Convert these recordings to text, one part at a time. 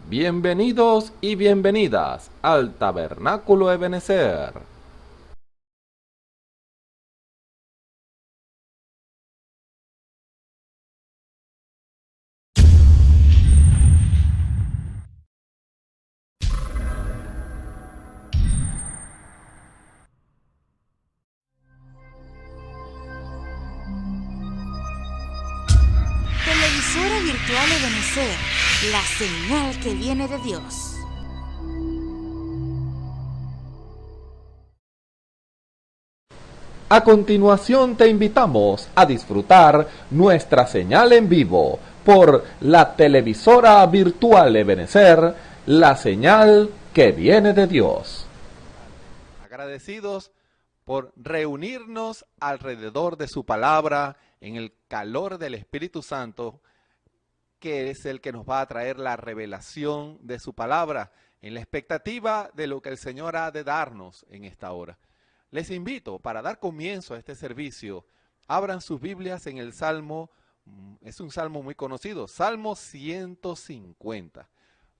Bienvenidos y bienvenidas al Tabernáculo Ebenezer. Televisora virtual Ebenezer, la señal que viene de Dios. A continuación te invitamos a disfrutar nuestra señal en vivo por la televisora virtual Ebenezer, la señal que viene de Dios. Agradecidos por reunirnos alrededor de su palabra en el calor del Espíritu Santo, que es el que nos va a traer la revelación de su palabra, en la expectativa de lo que el Señor ha de darnos en esta hora. Les invito, para dar comienzo a este servicio, abran sus Biblias en el Salmo, es un salmo muy conocido, Salmo 150.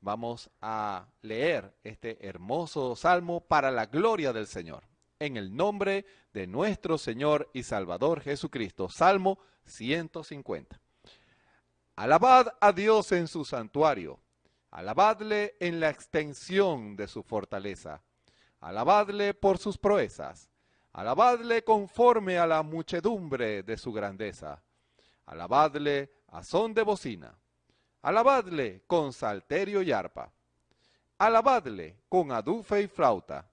Vamos a leer este hermoso salmo para la gloria del Señor. En el nombre de nuestro Señor y Salvador Jesucristo, Salmo 150. Alabad a Dios en su santuario, alabadle en la extensión de su fortaleza, alabadle por sus proezas, alabadle conforme a la muchedumbre de su grandeza, alabadle a son de bocina, alabadle con salterio y arpa, alabadle con adufe y flauta,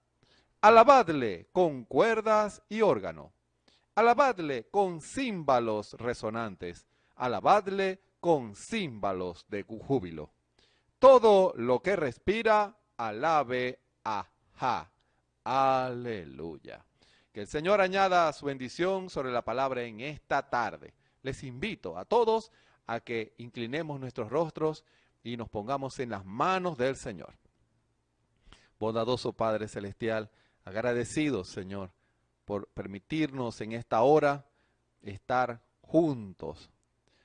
alabadle con cuerdas y órgano, alabadle con címbalos resonantes, alabadle con címbalos de júbilo. Todo lo que respira, alabe a Jah. Aleluya. Que el Señor añada su bendición sobre la palabra en esta tarde. Les invito a todos a que inclinemos nuestros rostros y nos pongamos en las manos del Señor. Bondadoso Padre Celestial, agradecidos, Señor, por permitirnos en esta hora estar juntos.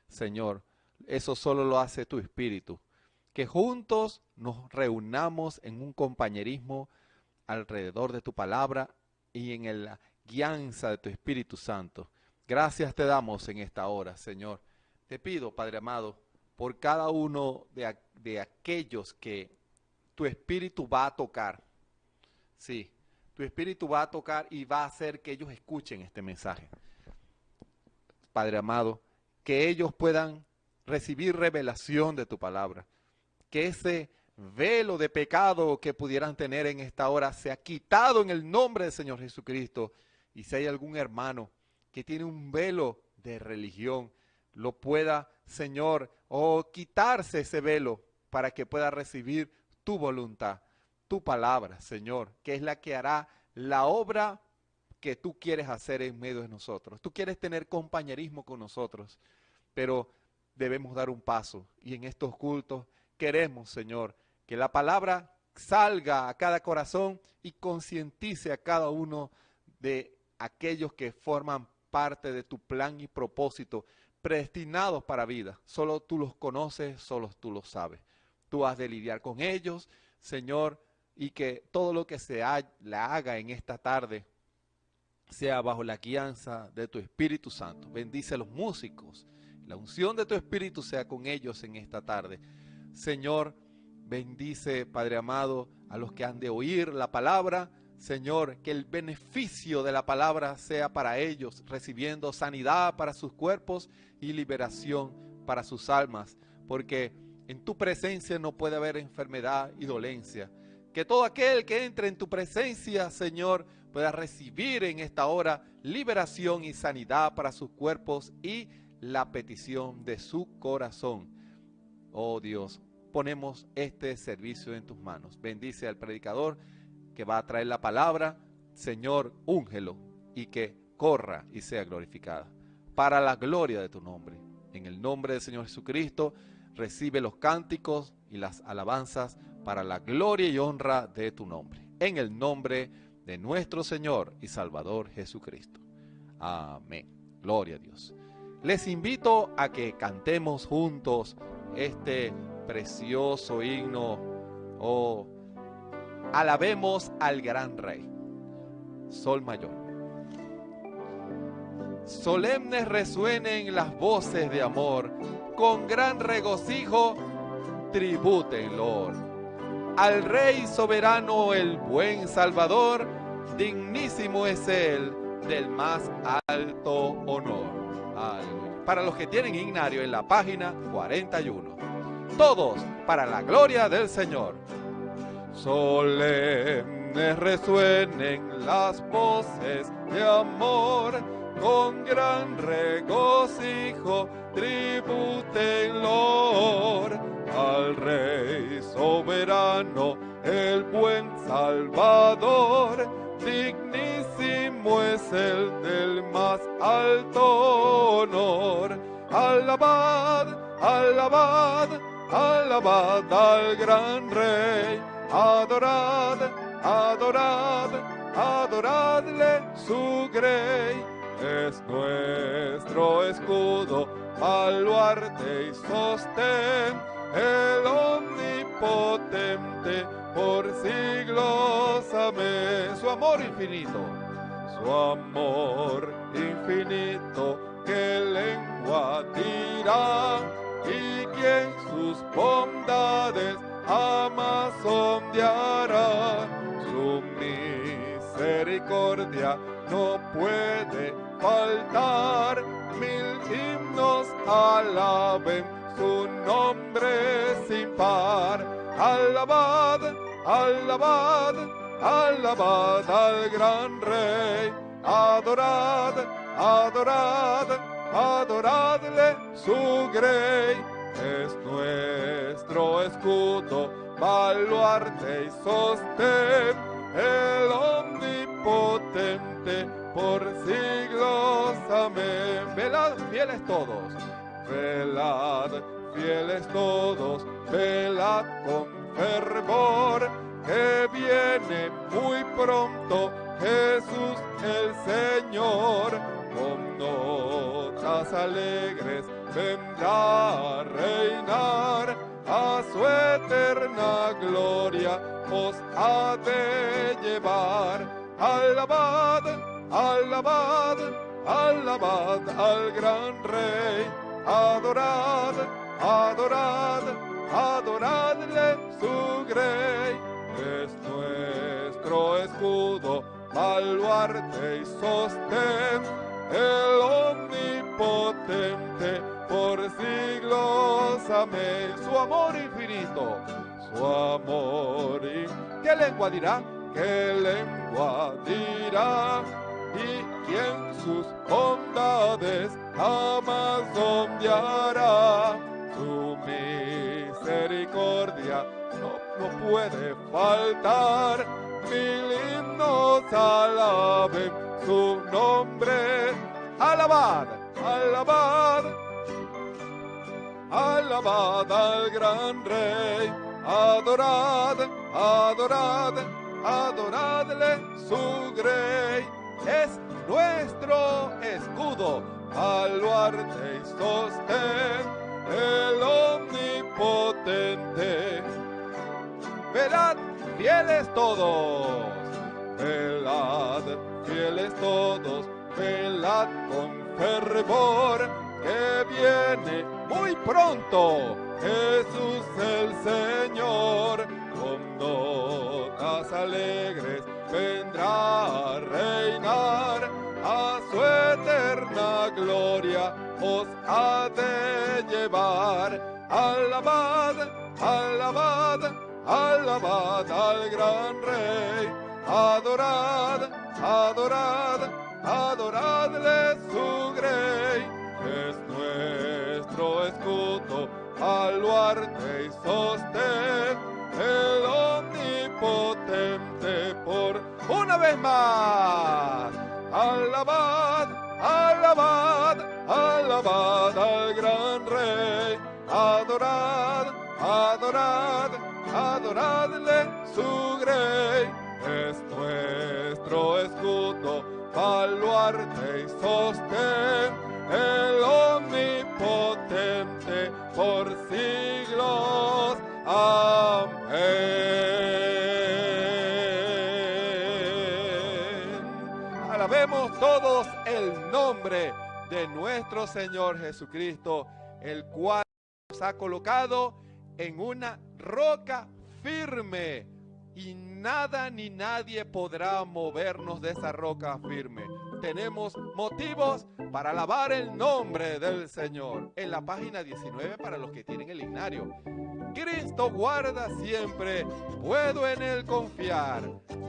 Señor, eso solo lo hace tu Espíritu. Que juntos nos reunamos en un compañerismo alrededor de tu palabra y en la guianza de tu Espíritu Santo. Gracias te damos en esta hora, Señor. Te pido, Padre amado, por cada uno de aquellos que tu Espíritu va a tocar. Sí, tu Espíritu va a tocar y va a hacer que ellos escuchen este mensaje. Padre amado, que ellos puedan recibir revelación de tu palabra. Que ese velo de pecado que pudieran tener en esta hora sea quitado en el nombre del Señor Jesucristo. Y si hay algún hermano que tiene un velo de religión, lo pueda, Señor, quitarse ese velo para que pueda recibir tu voluntad, tu palabra, Señor, que es la que hará la obra que tú quieres hacer en medio de nosotros. Tú quieres tener compañerismo con nosotros, pero debemos dar un paso. Y en estos cultos queremos, Señor, que la palabra salga a cada corazón y concientice a cada uno de aquellos que forman parte de tu plan y propósito, predestinados para vida. Solo tú los conoces, solo tú los sabes. Tú has de lidiar con ellos, Señor, y que todo lo que la haga en esta tarde sea bajo la guianza de tu Espíritu Santo. Bendice a los músicos. La unción de tu Espíritu sea con ellos en esta tarde. Señor, bendice, Padre amado, a los que han de oír la palabra. Señor, que el beneficio de la palabra sea para ellos, recibiendo sanidad para sus cuerpos y liberación para sus almas. Porque en tu presencia no puede haber enfermedad y dolencia. Que todo aquel que entre en tu presencia, Señor, pueda recibir en esta hora liberación y sanidad para sus cuerpos y la petición de su corazón. Oh Dios, ponemos este servicio en tus manos. Bendice al predicador que va a traer la palabra. Señor, úngelo y que corra y sea glorificada. Para la gloria de tu nombre. En el nombre del Señor Jesucristo, recibe los cánticos y las alabanzas para la gloria y honra de tu nombre. En el nombre de nuestro Señor y Salvador Jesucristo. Amén. Gloria a Dios. Les invito a que cantemos juntos este precioso himno. Oh, alabemos al gran Rey. Sol mayor. Solemnes resuenen las voces de amor, con gran regocijo tributen loor. Al Rey soberano, el buen Salvador, dignísimo es él del más alto honor. Aleluya. Para los que tienen himnario en la página 41. Todos para la gloria del Señor. Solemnes resuenen las voces de amor, con gran regocijo tributen loor. Al Rey soberano, el buen Salvador, dignísimo es el del más alto honor. Alabad, alabad, alabad al gran Rey. Adorad, adorad, adoradle su grey. Es nuestro escudo, baluarte y sostén, el omnipotente por siglos. Amén. Su amor infinito, su amor infinito, que lengua dirá, y quien sus bondades jamás sondeará. Su misericordia no puede faltar, mil himnos alaben su nombre sin par. Alabad, alabad, alabad al gran Rey. Adorad, adorad, adoradle su grey. Es nuestro escudo, baluarte y sostén, el omnipotente por siglos. Amén. Velad, fieles todos. Velad, fieles todos, velad con fervor, que viene muy pronto Jesús el Señor. Con notas alegres vendrá a reinar, a su eterna gloria os ha de llevar. Alabad, alabad, alabad al gran Rey. Adorad, adorad, adoradle su grey. Es nuestro escudo, baluarte y sostén, el omnipotente por siglos. Amén. Su amor infinito, su amor ¿qué lengua dirá? ¿Qué lengua dirá? Y quien sus bondades jamás sondeará. Su misericordia no puede faltar, mil himnos alaben su nombre. Alabad, alabad, alabad al gran Rey. Adorad, adorad, adoradle su grey. Es nuestro escudo, baluarte y sostén, el omnipotente. Velad, fieles todos, velad, fieles todos, velad con fervor, que viene muy pronto Jesús el Señor. Con notas alegres vendrá a reinar, a su eterna gloria os ha de llevar. Alabad, alabad, alabad al gran Rey. Adorad, adorad, adoradle su grey. Es nuestro escudo, baluarte y sostén, el omnipotente por una vez más. Alabad, alabad, alabad al gran Rey. Adorad, adorad, adoradle su grey. Es nuestro escudo, baluarte y sostén, el omnipotente por siglos. Alabemos todos el nombre de nuestro Señor Jesucristo, el cual nos ha colocado en una roca firme y nada ni nadie podrá movernos de esa roca firme. Tenemos motivos para alabar el nombre del Señor. En la página 19 para los que tienen el himnario. Cristo guarda siempre, puedo en Él confiar.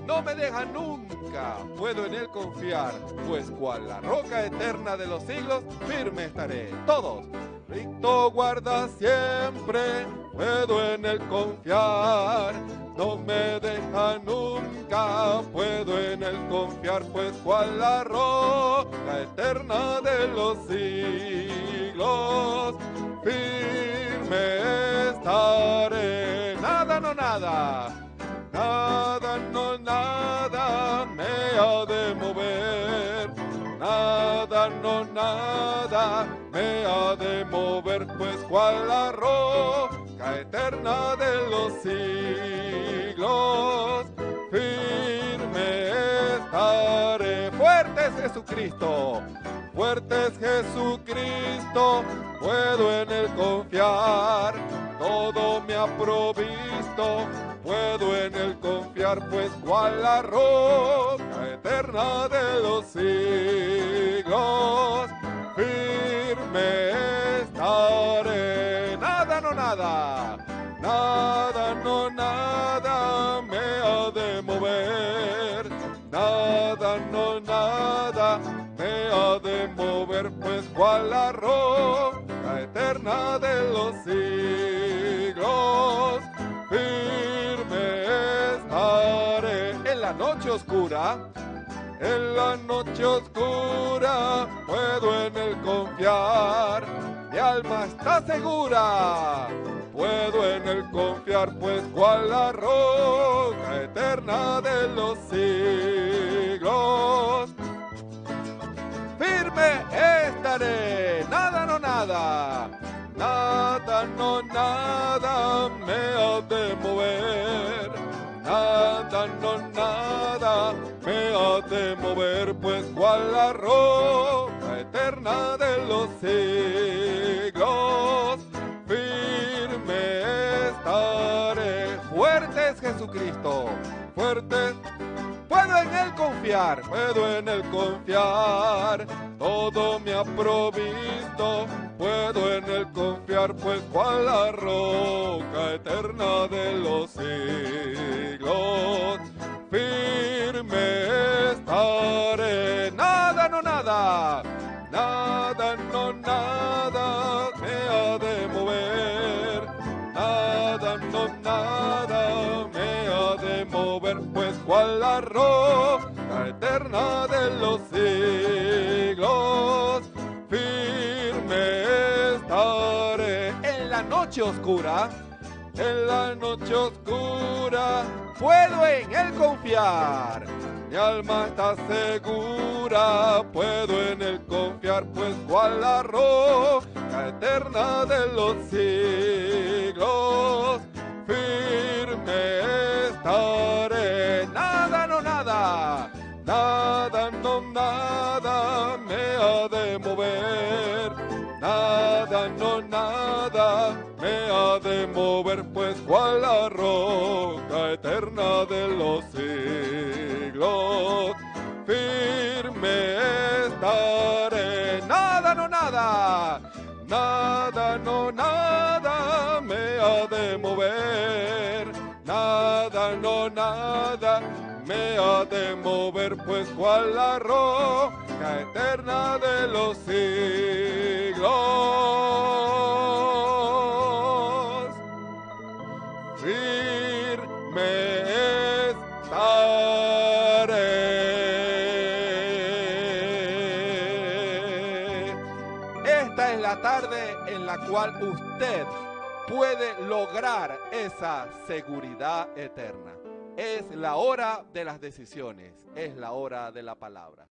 No me deja nunca, puedo en Él confiar. Pues cual la roca eterna de los siglos, firme estaré. Todos. Cristo guarda siempre, puedo en Él confiar. No me deja nunca, puedo en Él confiar. Pues cual la roca eterna de los siglos, firme estaré. Nada, no nada, nada, no nada me ha de mover. Nada, no nada me ha de mover, pues cual la roca eterna de los siglos, firme estaré. Fuerte es Jesucristo, fuerte es Jesucristo, puedo en Él confiar. Todo me ha provisto, puedo en Él confiar, pues cual la roca eterna de los siglos, firme estaré. Nada, no nada, nada, no nada me ha de mover. Nada, no nada me ha de mover, pues cual la roca eterna de los siglos, firme estaré. En la noche oscura, en la noche oscura, puedo en Él confiar. Mi alma está segura, puedo en Él confiar, pues cual la roca eterna de los siglos, firme estaré. Nada, no nada, nada, no nada me ha de mover. Nada, no nada me ha de mover, pues cual la roca eterna de los siglos, firme estaré. Fuerte es Jesucristo, fuerte. Puedo en Él confiar, puedo en Él confiar. Todo me ha provisto, puedo en Él confiar, pues cual la roca eterna de los siglos, firme estaré. Nada, no nada, nada, no nada me ha de mover. Nada, no nada me ha de mover, pues cual la roca eterna de los siglos, firme estaré. En la noche oscura, en la noche oscura, puedo en Él confiar. Mi alma está segura, puedo en Él confiar, pues cual la roca eterna de los siglos, firme estaré. Nada, no nada, nada, no nada me ha de mover. Nada, no nada me ha de mover, pues cual la roca eterna de los siglos, firme estaré. Nada, no nada, nada, no nada me ha de mover. Nada, no nada me ha de mover, pues cual la roca eterna de los siglos, firme estaré. Esta es la tarde en la cual usted puede lograr esa seguridad eterna. Es la hora de las decisiones, es la hora de la palabra.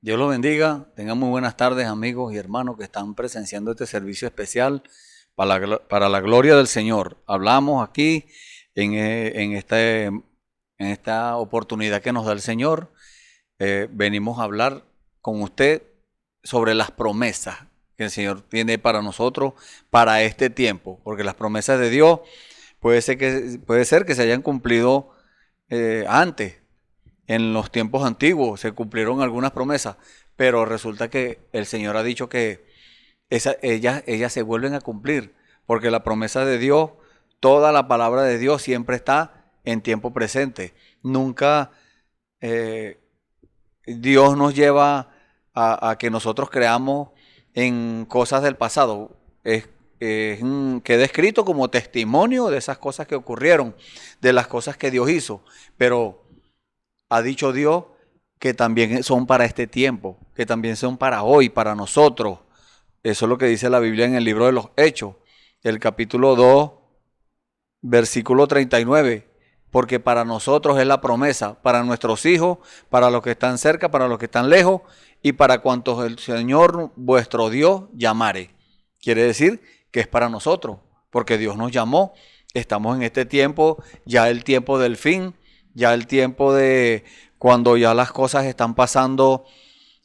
Dios los bendiga. Tengan muy buenas tardes, amigos y hermanos que están presenciando este servicio especial para la gloria del Señor. Hablamos aquí en esta oportunidad que nos da el Señor. Venimos a hablar con usted sobre las promesas que el Señor tiene para nosotros para este tiempo, porque las promesas de Dios puede ser que se hayan cumplido antes. En los tiempos antiguos se cumplieron algunas promesas, pero resulta que el Señor ha dicho que ellas se vuelven a cumplir, porque la promesa de Dios, toda la palabra de Dios siempre está en tiempo presente. Nunca Dios nos lleva a que nosotros creamos en cosas del pasado. Queda escrito como testimonio de esas cosas que ocurrieron, de las cosas que Dios hizo, pero ha dicho Dios que también son para este tiempo, que también son para hoy, para nosotros. Eso es lo que dice la Biblia en el libro de los Hechos, el capítulo 2, versículo 39. Porque para nosotros es la promesa, para nuestros hijos, para los que están cerca, para los que están lejos y para cuantos el Señor vuestro Dios llamare. Quiere decir que es para nosotros, porque Dios nos llamó. Estamos en este tiempo, ya el tiempo del fin, ya el tiempo de cuando ya las cosas están pasando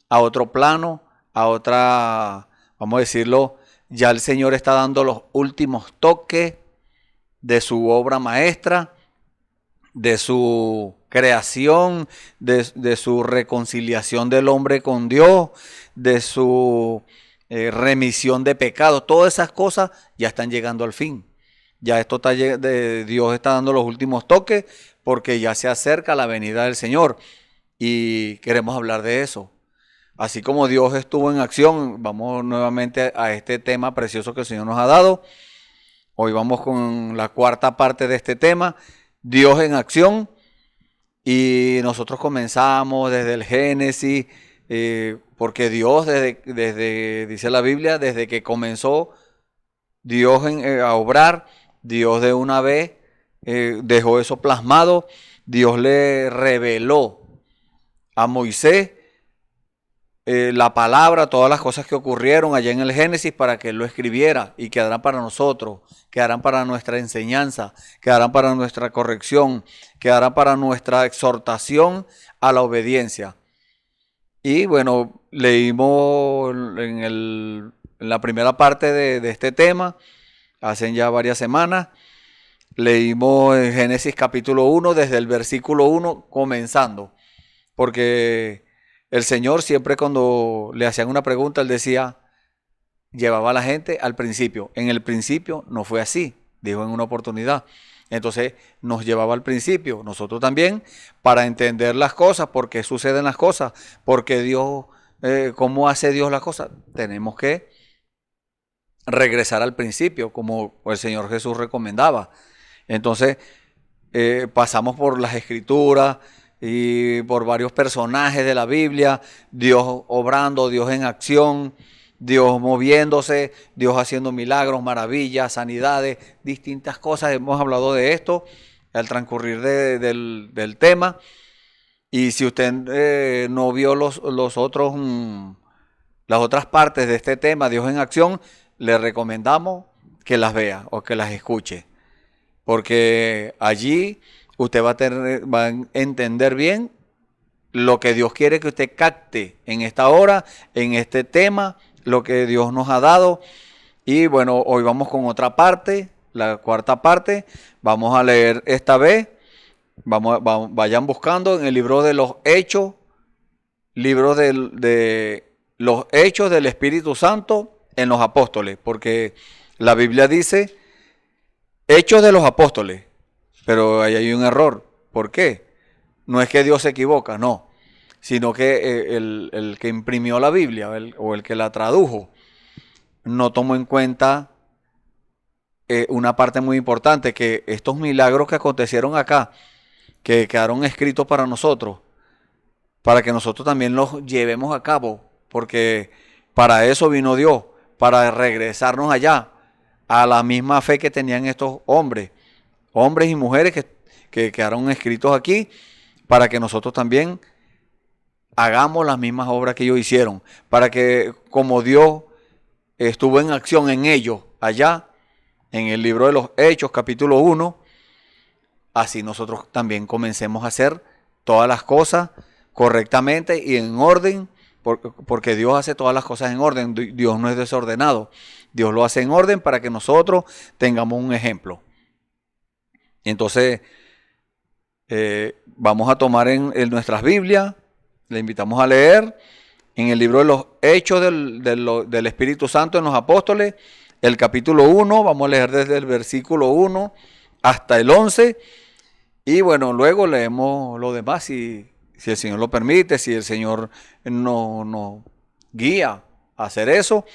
a otro plano, a otra, vamos a decirlo, ya el Señor está dando los últimos toques de su obra maestra, de su creación, de su reconciliación del hombre con Dios, de su remisión de pecados. Todas esas cosas ya están llegando al fin. Ya esto está, Dios está dando los últimos toques porque ya se acerca la venida del Señor y queremos hablar de eso. Así como Dios estuvo en acción, vamos nuevamente a este tema precioso que el Señor nos ha dado. Hoy vamos con la cuarta parte de este tema, Dios en acción. Y nosotros comenzamos desde el Génesis, porque Dios, dice la Biblia, desde que comenzó Dios a obrar, Dios de una vez dejó eso plasmado. Dios le reveló a Moisés la palabra, todas las cosas que ocurrieron allá en el Génesis para que él lo escribiera y quedarán para nosotros, quedarán para nuestra enseñanza, quedarán para nuestra corrección, quedarán para nuestra exhortación a la obediencia. Y bueno, leímos en la primera parte de este tema, hace ya varias semanas, leímos en Génesis capítulo 1, desde el versículo 1 comenzando, porque el Señor siempre cuando le hacían una pregunta, Él decía, llevaba a la gente al principio. En el principio no fue así, dijo en una oportunidad. Entonces nos llevaba al principio, nosotros también, para entender las cosas, por qué suceden las cosas, porque Dios, cómo hace Dios las cosas. Tenemos que regresar al principio, como el Señor Jesús recomendaba. Entonces pasamos por las Escrituras y por varios personajes de la Biblia, Dios obrando, Dios en acción, Dios moviéndose, Dios haciendo milagros, maravillas, sanidades, distintas cosas. Hemos hablado de esto al transcurrir del tema. Y si usted no vio las otras partes de este tema, Dios en acción, le recomendamos que las vea o que las escuche, porque allí usted va a entender bien lo que Dios quiere que usted capte en esta hora, en este tema, lo que Dios nos ha dado. Y bueno, hoy vamos con otra parte, la cuarta parte. Vamos a leer esta vez. Vayan buscando en el libro de los Hechos, libro de los Hechos del Espíritu Santo en los Apóstoles, porque la Biblia dice Hechos de los Apóstoles. Pero ahí hay un error. ¿Por qué? No es que Dios se equivoca, no. Sino que el que imprimió la Biblia o el que la tradujo no tomó en cuenta una parte muy importante, que estos milagros que acontecieron acá, que quedaron escritos para nosotros, para que nosotros también los llevemos a cabo, porque para eso vino Dios, para regresarnos allá, a la misma fe que tenían estos hombres y mujeres que quedaron escritos aquí, para que nosotros también hagamos las mismas obras que ellos hicieron, para que como Dios estuvo en acción en ellos allá, en el libro de los Hechos, capítulo 1, así nosotros también comencemos a hacer todas las cosas correctamente y en orden, porque Dios hace todas las cosas en orden. Dios no es desordenado. Dios lo hace en orden para que nosotros tengamos un ejemplo. Entonces, vamos a tomar en nuestras Biblias, le invitamos a leer en el libro de los Hechos del Espíritu Santo en los Apóstoles, el capítulo 1, vamos a leer desde el versículo 1 hasta el 11, y bueno, luego leemos lo demás si el Señor lo permite, si el Señor nos guía a hacer eso,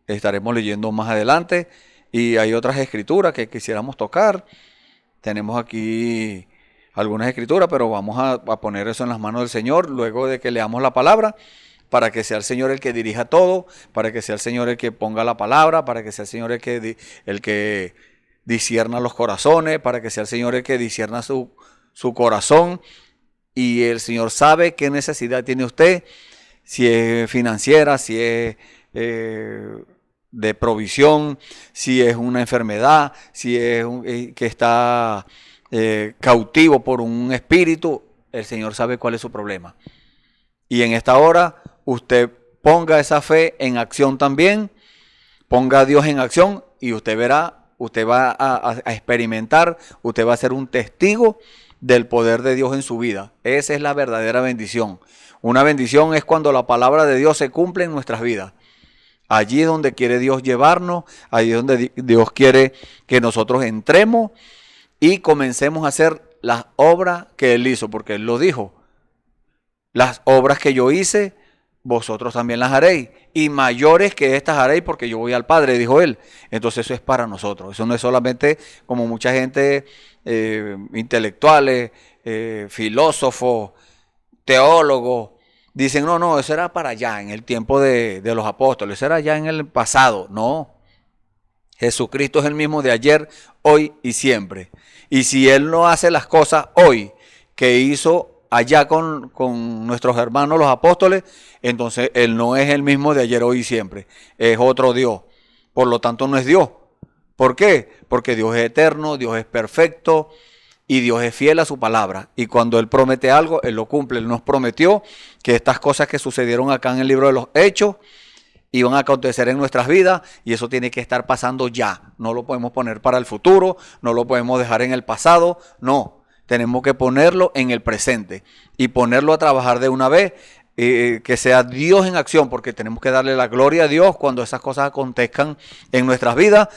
estaremos leyendo más adelante, y hay otras escrituras que quisiéramos tocar. Tenemos aquí algunas escrituras, pero vamos a poner eso en las manos del Señor luego de que leamos la palabra, para que sea el Señor el que dirija todo, para que sea el Señor el que ponga la palabra, para que sea el Señor el que discierna los corazones, para que sea el Señor el que discierna su corazón. Y el Señor sabe qué necesidad tiene usted, si es financiera, si es de provisión, si es una enfermedad, si es que está cautivo por un espíritu. El Señor sabe cuál es su problema. Y en esta hora usted ponga esa fe en acción también, ponga a Dios en acción y usted verá, usted va a experimentar, usted va a ser un testigo del poder de Dios en su vida. Esa es la verdadera bendición. Una bendición es cuando la palabra de Dios se cumple en nuestras vidas. Allí es donde quiere Dios llevarnos, allí es donde Dios quiere que nosotros entremos y comencemos a hacer las obras que Él hizo, porque Él lo dijo. Las obras que yo hice, vosotros también las haréis, y mayores que estas haréis, porque yo voy al Padre, dijo Él. Entonces eso es para nosotros. Eso no es solamente como mucha gente, intelectuales, filósofos, teólogos, dicen, no, eso era para allá, en el tiempo de los apóstoles, eso era ya en el pasado. No, Jesucristo es el mismo de ayer, hoy y siempre. Y si Él no hace las cosas hoy que hizo allá con nuestros hermanos los apóstoles, entonces Él no es el mismo de ayer, hoy y siempre. Es otro Dios. Por lo tanto, no es Dios. ¿Por qué? Porque Dios es eterno, Dios es perfecto y Dios es fiel a su palabra. Y cuando Él promete algo, Él lo cumple. Él nos prometió que estas cosas que sucedieron acá en el libro de los Hechos iban a acontecer en nuestras vidas, y eso tiene que estar pasando ya. No lo podemos poner para el futuro, no lo podemos dejar en el pasado, no. Tenemos que ponerlo en el presente y ponerlo a trabajar de una vez, que sea Dios en acción, porque tenemos que darle la gloria a Dios cuando esas cosas acontezcan en nuestras vidas.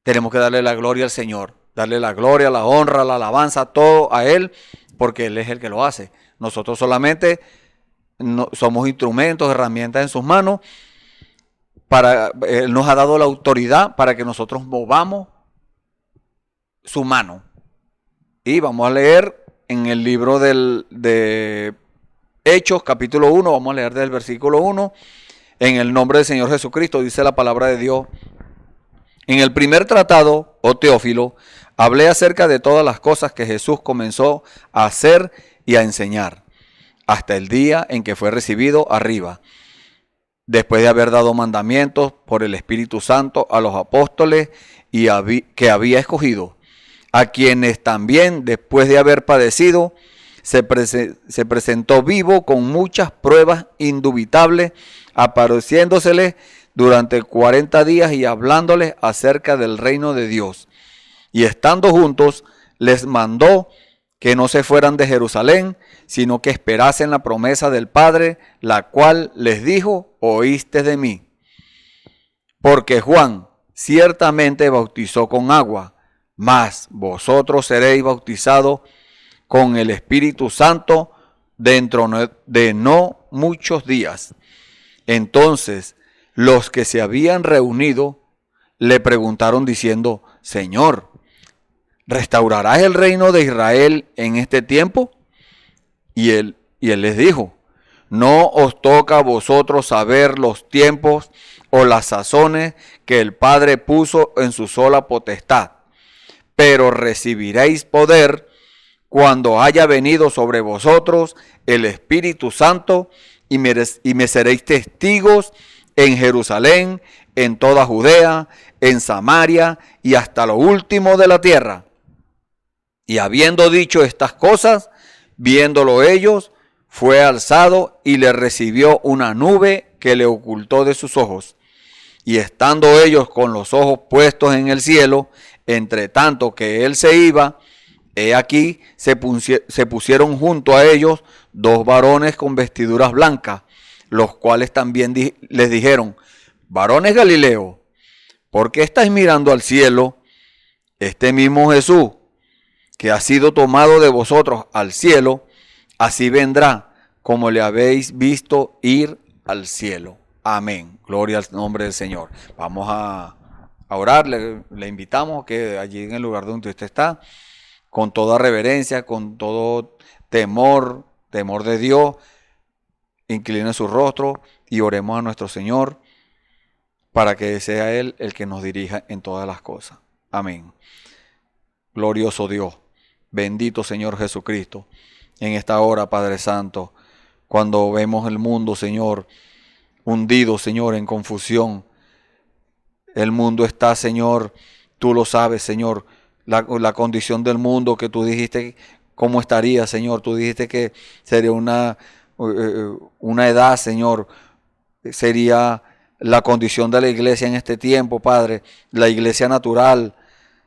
Tenemos que darle la gloria al Señor, darle la gloria, la honra, la alabanza, todo a Él, porque Él es el que lo hace. Nosotros solamente somos instrumentos, herramientas en sus manos. Él nos ha dado la autoridad para que nosotros movamos su mano. Y vamos a leer en el libro de Hechos, capítulo 1, vamos a leer del versículo 1. En el nombre del Señor Jesucristo, dice la palabra de Dios. En el primer tratado, oh Teófilo, hablé acerca de todas las cosas que Jesús comenzó a hacer y a enseñar, hasta el día en que fue recibido arriba, después de haber dado mandamientos por el Espíritu Santo a los apóstoles que había escogido, a quienes también, después de haber padecido, se presentó vivo con muchas pruebas indubitables, apareciéndoseles durante 40 días y hablándoles acerca del reino de Dios. Y estando juntos, les mandó que no se fueran de Jerusalén, sino que esperasen la promesa del Padre, la cual les dijo, oíste de mí. Porque Juan ciertamente bautizó con agua, mas vosotros seréis bautizados con el Espíritu Santo dentro de no muchos días. Entonces los que se habían reunido le preguntaron diciendo, Señor, ¿restaurarás el reino de Israel en este tiempo? Y él les dijo, no os toca a vosotros saber los tiempos o las sazones que el Padre puso en su sola potestad, pero recibiréis poder cuando haya venido sobre vosotros el Espíritu Santo, y me seréis testigos en Jerusalén, en toda Judea, en Samaria y hasta lo último de la tierra. Y habiendo dicho estas cosas, viéndolo ellos, fue alzado y le recibió una nube que le ocultó de sus ojos. Y estando ellos con los ojos puestos en el cielo, entre tanto que él se iba, he aquí se pusieron junto a ellos dos varones con vestiduras blancas, los cuales también les dijeron: varones Galileos, ¿por qué estáis mirando al cielo? Este mismo Jesús, que ha sido tomado de vosotros al cielo, así vendrá como le habéis visto ir al cielo. Amén. Gloria al nombre del Señor. Vamos a orar. Le invitamos que allí en el lugar donde usted está, con toda reverencia, con todo temor de Dios, incline su rostro y oremos a nuestro Señor para que sea Él el que nos dirija en todas las cosas. Amén. Glorioso Dios, bendito Señor Jesucristo, en esta hora, Padre Santo, cuando vemos el mundo, Señor, hundido, Señor, en confusión. El mundo está, Señor, tú lo sabes, Señor, la condición del mundo que tú dijiste cómo estaría, Señor. Tú dijiste que sería una edad, Señor, sería la condición de la iglesia en este tiempo, Padre. La iglesia natural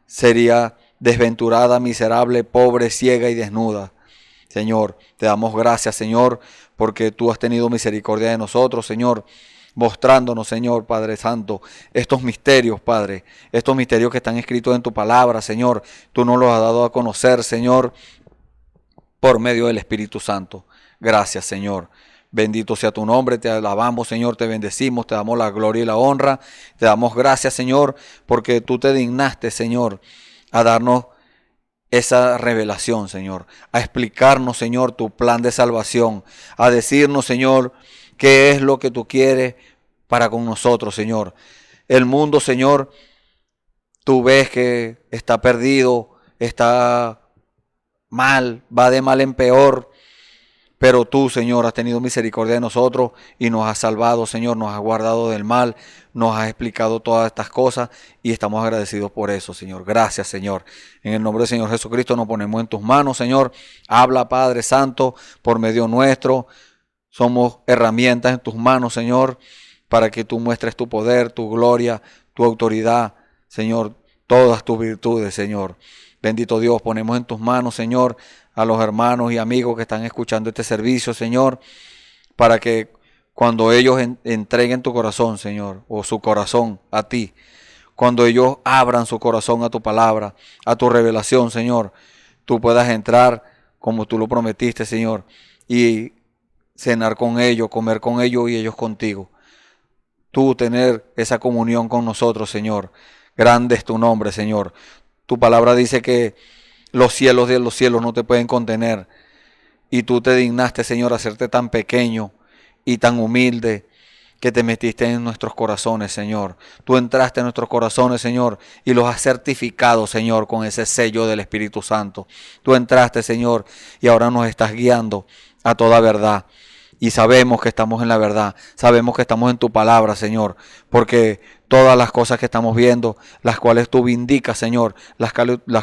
sería desventurada, miserable, pobre, ciega y desnuda. Señor, te damos gracias, Señor, porque tú has tenido misericordia de nosotros, Señor, mostrándonos, Señor, Padre Santo, estos misterios, Padre, estos misterios que están escritos en tu palabra, Señor. Tú nos los has dado a conocer, Señor, por medio del Espíritu Santo. Gracias, Señor. Bendito sea tu nombre, te alabamos, Señor, te bendecimos, te damos la gloria y la honra. Te damos gracias, Señor, porque tú te dignaste, Señor, a darnos esa revelación, Señor, a explicarnos, Señor, tu plan de salvación, a decirnos, Señor, qué es lo que tú quieres para con nosotros, Señor. El mundo, Señor, tú ves que está perdido, está mal, va de mal en peor. Pero tú, Señor, has tenido misericordia de nosotros y nos has salvado, Señor, nos has guardado del mal, nos has explicado todas estas cosas y estamos agradecidos por eso, Señor. Gracias, Señor. En el nombre del Señor Jesucristo nos ponemos en tus manos, Señor. Habla, Padre Santo, por medio nuestro. Somos herramientas en tus manos, Señor, para que tú muestres tu poder, tu gloria, tu autoridad, Señor, todas tus virtudes, Señor. Bendito Dios, ponemos en tus manos, Señor, a los hermanos y amigos que están escuchando este servicio, Señor, para que cuando ellos entreguen tu corazón, Señor, o su corazón a ti, cuando ellos abran su corazón a tu palabra, a tu revelación, Señor, tú puedas entrar como tú lo prometiste, Señor, y cenar con ellos, comer con ellos y ellos contigo. Tú tener esa comunión con nosotros, Señor. Grande es tu nombre, Señor. Tu palabra dice que los cielos de los cielos no te pueden contener. Y tú te dignaste, Señor, a hacerte tan pequeño y tan humilde que te metiste en nuestros corazones, Señor. Tú entraste en nuestros corazones, Señor, y los has certificado, Señor, con ese sello del Espíritu Santo. Tú entraste, Señor, y ahora nos estás guiando a toda verdad. Y sabemos que estamos en la verdad, sabemos que estamos en tu palabra, Señor, porque todas las cosas que estamos viendo, las cuales tú vindicas, Señor, las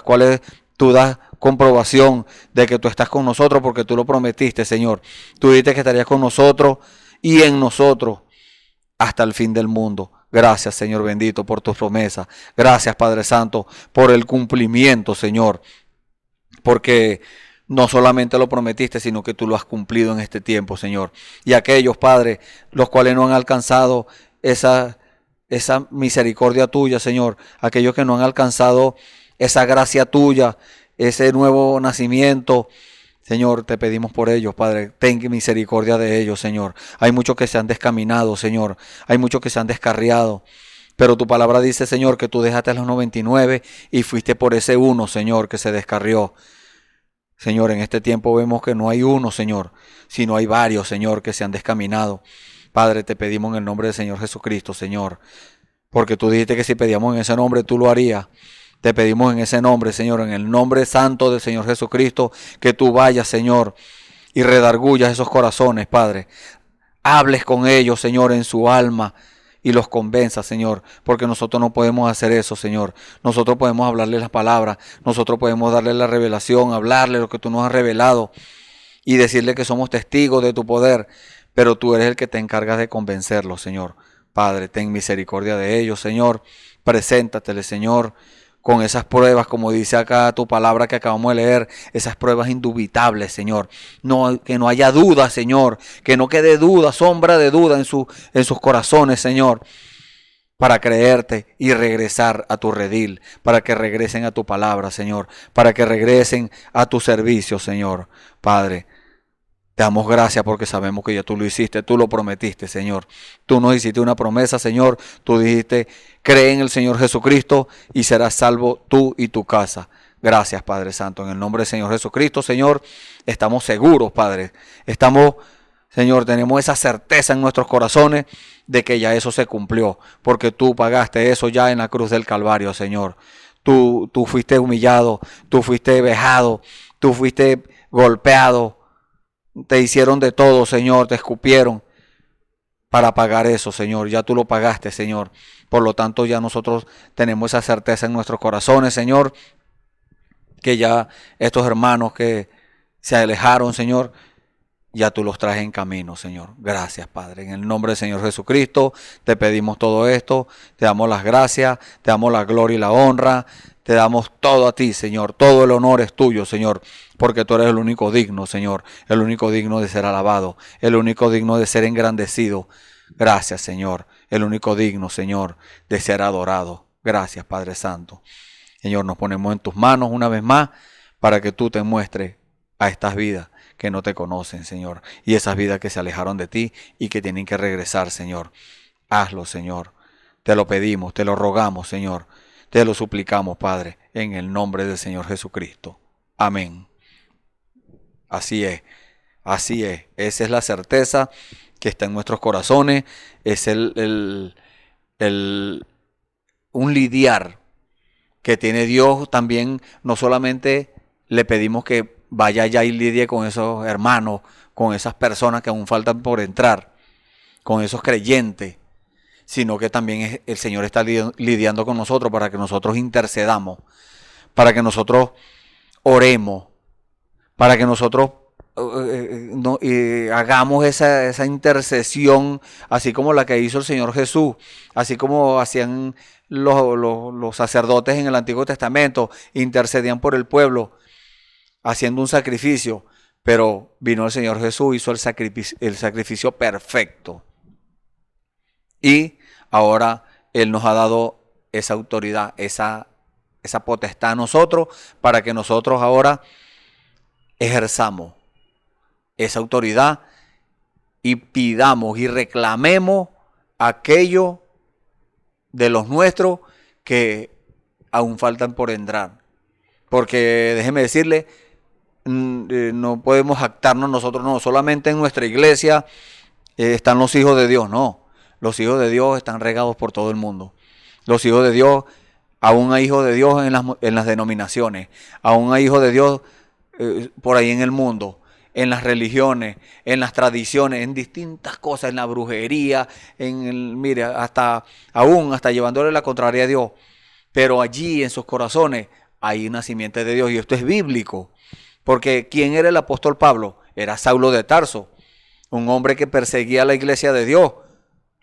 cuales tú das comprobación de que tú estás con nosotros porque tú lo prometiste, Señor. Tú dijiste que estarías con nosotros y en nosotros hasta el fin del mundo. Gracias, Señor bendito, por tus promesas. Gracias, Padre Santo, por el cumplimiento, Señor, porque no solamente lo prometiste, sino que tú lo has cumplido en este tiempo, Señor. Y aquellos, Padre, los cuales no han alcanzado esa misericordia tuya, Señor, aquellos que no han alcanzado esa gracia tuya, ese nuevo nacimiento, Señor, te pedimos por ellos, Padre, ten misericordia de ellos, Señor. Hay muchos que se han descaminado, Señor, hay muchos que se han descarriado, pero tu palabra dice, Señor, que tú dejaste a los 99 y fuiste por ese uno, Señor, que se descarrió. Señor, en este tiempo vemos que no hay uno, Señor, sino hay varios, Señor, que se han descaminado. Padre, te pedimos en el nombre del Señor Jesucristo, Señor, porque tú dijiste que si pedíamos en ese nombre, tú lo harías. Te pedimos en ese nombre, Señor, en el nombre santo del Señor Jesucristo, que tú vayas, Señor, y redargullas esos corazones, Padre. Hables con ellos, Señor, en su alma y los convenzas, Señor, porque nosotros no podemos hacer eso, Señor. Nosotros podemos hablarles las palabras, nosotros podemos darle la revelación, hablarle lo que tú nos has revelado y decirle que somos testigos de tu poder, pero tú eres el que te encargas de convencerlos, Señor. Padre, ten misericordia de ellos, Señor. Preséntatele, Señor, con esas pruebas, como dice acá tu palabra que acabamos de leer, esas pruebas indubitables, Señor. Que no haya duda, Señor, que no quede duda, sombra de duda en sus corazones, Señor, para creerte y regresar a tu redil, para que regresen a tu palabra, Señor, para que regresen a tu servicio, Señor. Padre, te damos gracias porque sabemos que ya tú lo hiciste, tú lo prometiste, Señor. Tú nos hiciste una promesa, Señor. Tú dijiste, cree en el Señor Jesucristo y serás salvo tú y tu casa. Gracias, Padre Santo. En el nombre del Señor Jesucristo, Señor, estamos seguros, Padre. Señor, tenemos esa certeza en nuestros corazones de que ya eso se cumplió, porque tú pagaste eso ya en la cruz del Calvario, Señor. Tú fuiste humillado, tú fuiste vejado, tú fuiste golpeado. Te hicieron de todo, Señor, te escupieron para pagar eso, Señor. Ya tú lo pagaste, Señor. Por lo tanto, ya nosotros tenemos esa certeza en nuestros corazones, Señor, que ya estos hermanos que se alejaron, Señor, ya tú los traes en camino, Señor. Gracias, Padre. En el nombre del Señor Jesucristo, te pedimos todo esto. Te damos las gracias, te damos la gloria y la honra. Te damos todo a ti, Señor. Todo el honor es tuyo, Señor, porque tú eres el único digno, Señor. El único digno de ser alabado. El único digno de ser engrandecido. Gracias, Señor. El único digno, Señor, de ser adorado. Gracias, Padre Santo. Señor, nos ponemos en tus manos una vez más para que tú te muestres a estas vidas que no te conocen, Señor. Y esas vidas que se alejaron de ti y que tienen que regresar, Señor. Hazlo, Señor. Te lo pedimos, te lo rogamos, Señor. Te lo suplicamos, Padre, en el nombre del Señor Jesucristo. Amén. Así es, así es. Esa es la certeza que está en nuestros corazones. Es un lidiar que tiene Dios también. No solamente le pedimos que vaya allá y lidie con esos hermanos, con esas personas que aún faltan por entrar, con esos creyentes, sino que también el Señor está lidiando con nosotros para que nosotros intercedamos, para que nosotros oremos, para que nosotros hagamos esa intercesión, así como la que hizo el Señor Jesús, así como hacían los sacerdotes en el Antiguo Testamento, intercedían por el pueblo, haciendo un sacrificio, pero vino el Señor Jesús, hizo el sacrificio perfecto. Y ahora Él nos ha dado esa autoridad, esa potestad a nosotros, para que nosotros ahora ejerzamos esa autoridad y pidamos y reclamemos aquello de los nuestros que aún faltan por entrar. Porque déjeme decirle, no podemos jactarnos nosotros, no, solamente en nuestra iglesia están los hijos de Dios, no. Los hijos de Dios están regados por todo el mundo. Los hijos de Dios, aún hay hijos de Dios en las denominaciones, aún hay hijos de Dios por ahí en el mundo, en las religiones, en las tradiciones, en distintas cosas, en la brujería, mire, hasta llevándole la contraria a Dios. Pero allí en sus corazones hay una simiente de Dios, y esto es bíblico. Porque ¿quién era el apóstol Pablo? Era Saulo de Tarso, un hombre que perseguía a la iglesia de Dios,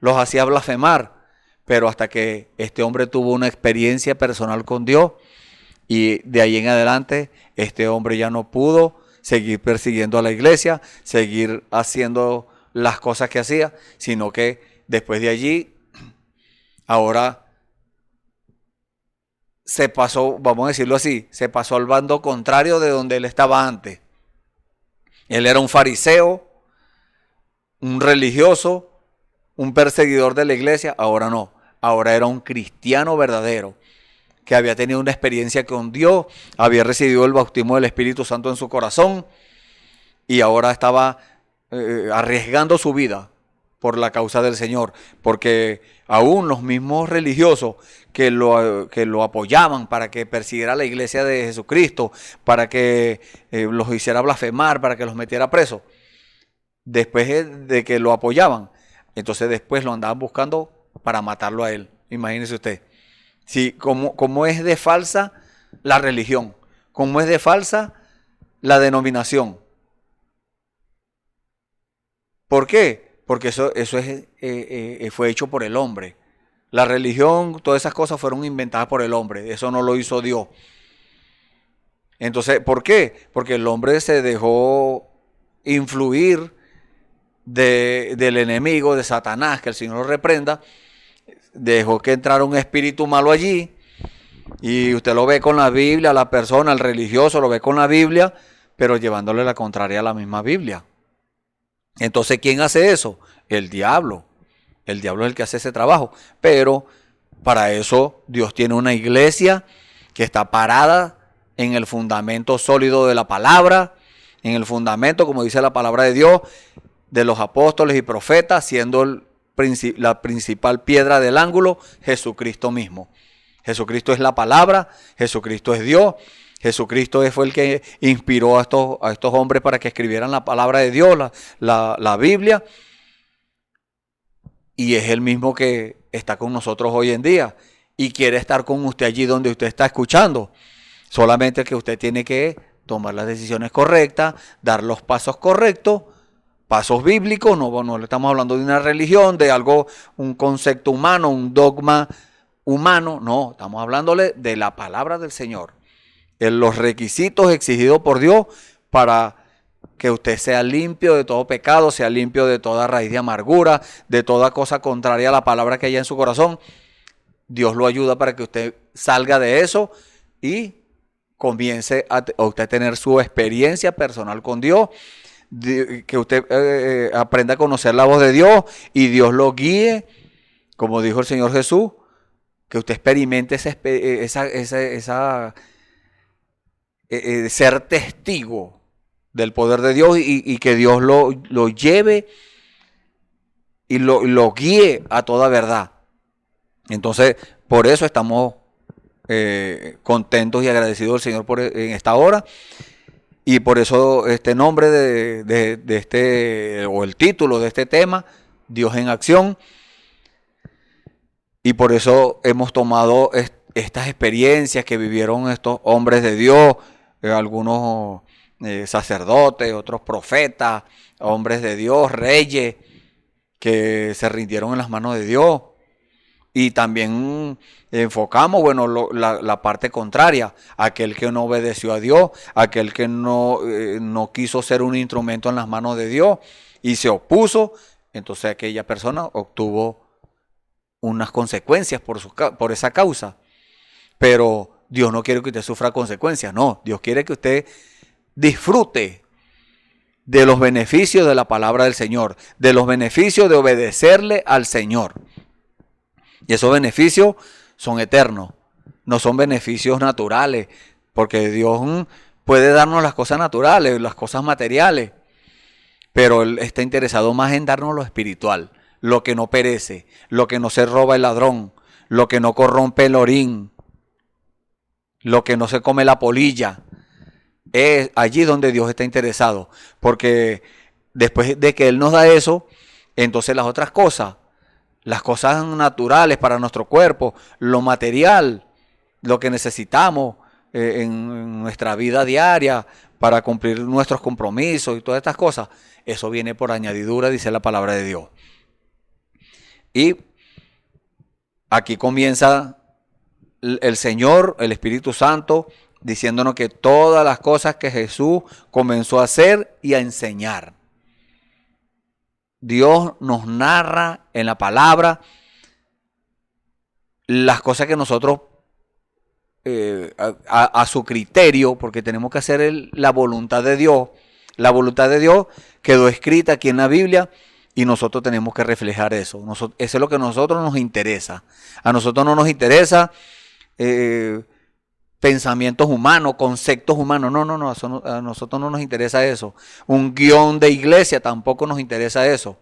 los hacía blasfemar, pero hasta que este hombre tuvo una experiencia personal con Dios, y de ahí en adelante este hombre ya no pudo seguir persiguiendo a la iglesia, seguir haciendo las cosas que hacía, sino que después de allí, ahora se pasó, vamos a decirlo así, se pasó al bando contrario de donde él estaba antes. Él era un fariseo, un religioso, un perseguidor de la iglesia. Ahora no, ahora era un cristiano verdadero, que había tenido una experiencia con Dios, había recibido el bautismo del Espíritu Santo en su corazón, y ahora estaba arriesgando su vida por la causa del Señor, porque aún los mismos religiosos que lo apoyaban para que persiguiera la iglesia de Jesucristo, para que los hiciera blasfemar, para que los metiera presos, después de que lo apoyaban, entonces después lo andaban buscando para matarlo a él. Imagínese usted. Sí, como es de falsa la religión, como es de falsa la denominación. ¿Por qué? Porque eso fue hecho por el hombre. La religión, todas esas cosas fueron inventadas por el hombre. Eso no lo hizo Dios. Entonces, ¿por qué? Porque el hombre se dejó influir del enemigo, de Satanás, que el Señor lo reprenda. Dejó que entrara un espíritu malo allí. Y usted lo ve con la Biblia, la persona, el religioso lo ve con la Biblia, pero llevándole la contraria a la misma Biblia. Entonces, ¿quién hace eso? El diablo. El diablo es el que hace ese trabajo. Pero para eso Dios tiene una iglesia que está parada en el fundamento sólido de la palabra, en el fundamento, como dice la palabra de Dios, de los apóstoles y profetas, siendo la principal piedra del ángulo, Jesucristo mismo. Jesucristo es la palabra, Jesucristo es Dios. Jesucristo fue el que inspiró a estos hombres para que escribieran la palabra de Dios, la Biblia. Y es el mismo que está con nosotros hoy en día. Y quiere estar con usted allí donde usted está escuchando. Solamente que usted tiene que tomar las decisiones correctas, dar los pasos correctos, pasos bíblicos. No le estamos hablando de una religión, de algo, un concepto humano, un dogma humano. No, estamos hablándole de la palabra del Señor. Los requisitos exigidos por Dios para que usted sea limpio de todo pecado, sea limpio de toda raíz de amargura, de toda cosa contraria a la palabra que hay en su corazón. Dios lo ayuda para que usted salga de eso y comience a usted tener su experiencia personal con Dios, que usted aprenda a conocer la voz de Dios y Dios lo guíe, como dijo el Señor Jesús, que usted experimente ser testigo del poder de Dios y que Dios lo lleve y lo guíe a toda verdad. Entonces, por eso estamos contentos y agradecidos al Señor en esta hora. Y por eso este nombre o el título de este tema, Dios en acción. Y por eso hemos tomado estas experiencias que vivieron estos hombres de Dios, algunos sacerdotes, otros profetas, hombres de Dios, reyes, que se rindieron en las manos de Dios. Y también enfocamos, la parte contraria, aquel que no obedeció a Dios, aquel que no quiso ser un instrumento en las manos de Dios y se opuso, entonces aquella persona obtuvo unas consecuencias por esa causa. Pero Dios no quiere que usted sufra consecuencias, no. Dios quiere que usted disfrute de los beneficios de la palabra del Señor, de los beneficios de obedecerle al Señor. Y esos beneficios son eternos, no son beneficios naturales, porque Dios puede darnos las cosas naturales, las cosas materiales, pero Él está interesado más en darnos lo espiritual, lo que no perece, lo que no se roba el ladrón, lo que no corrompe el orín, lo que no se come la polilla. Es allí donde Dios está interesado, porque después de que Él nos da eso, entonces las otras cosas, las cosas naturales para nuestro cuerpo, lo material, lo que necesitamos en nuestra vida diaria para cumplir nuestros compromisos y todas estas cosas, eso viene por añadidura, dice la palabra de Dios. Y aquí comienza el Señor, el Espíritu Santo, diciéndonos que todas las cosas que Jesús comenzó a hacer y a enseñar. Dios nos narra en la palabra las cosas que nosotros a su criterio, porque tenemos que hacer la voluntad de Dios. La voluntad de Dios quedó escrita aquí en la Biblia y nosotros tenemos que reflejar eso. Eso es lo que a nosotros nos interesa. A nosotros no nos interesa pensamientos humanos, conceptos humanos. No, a nosotros no nos interesa eso. Un guión de iglesia tampoco nos interesa eso.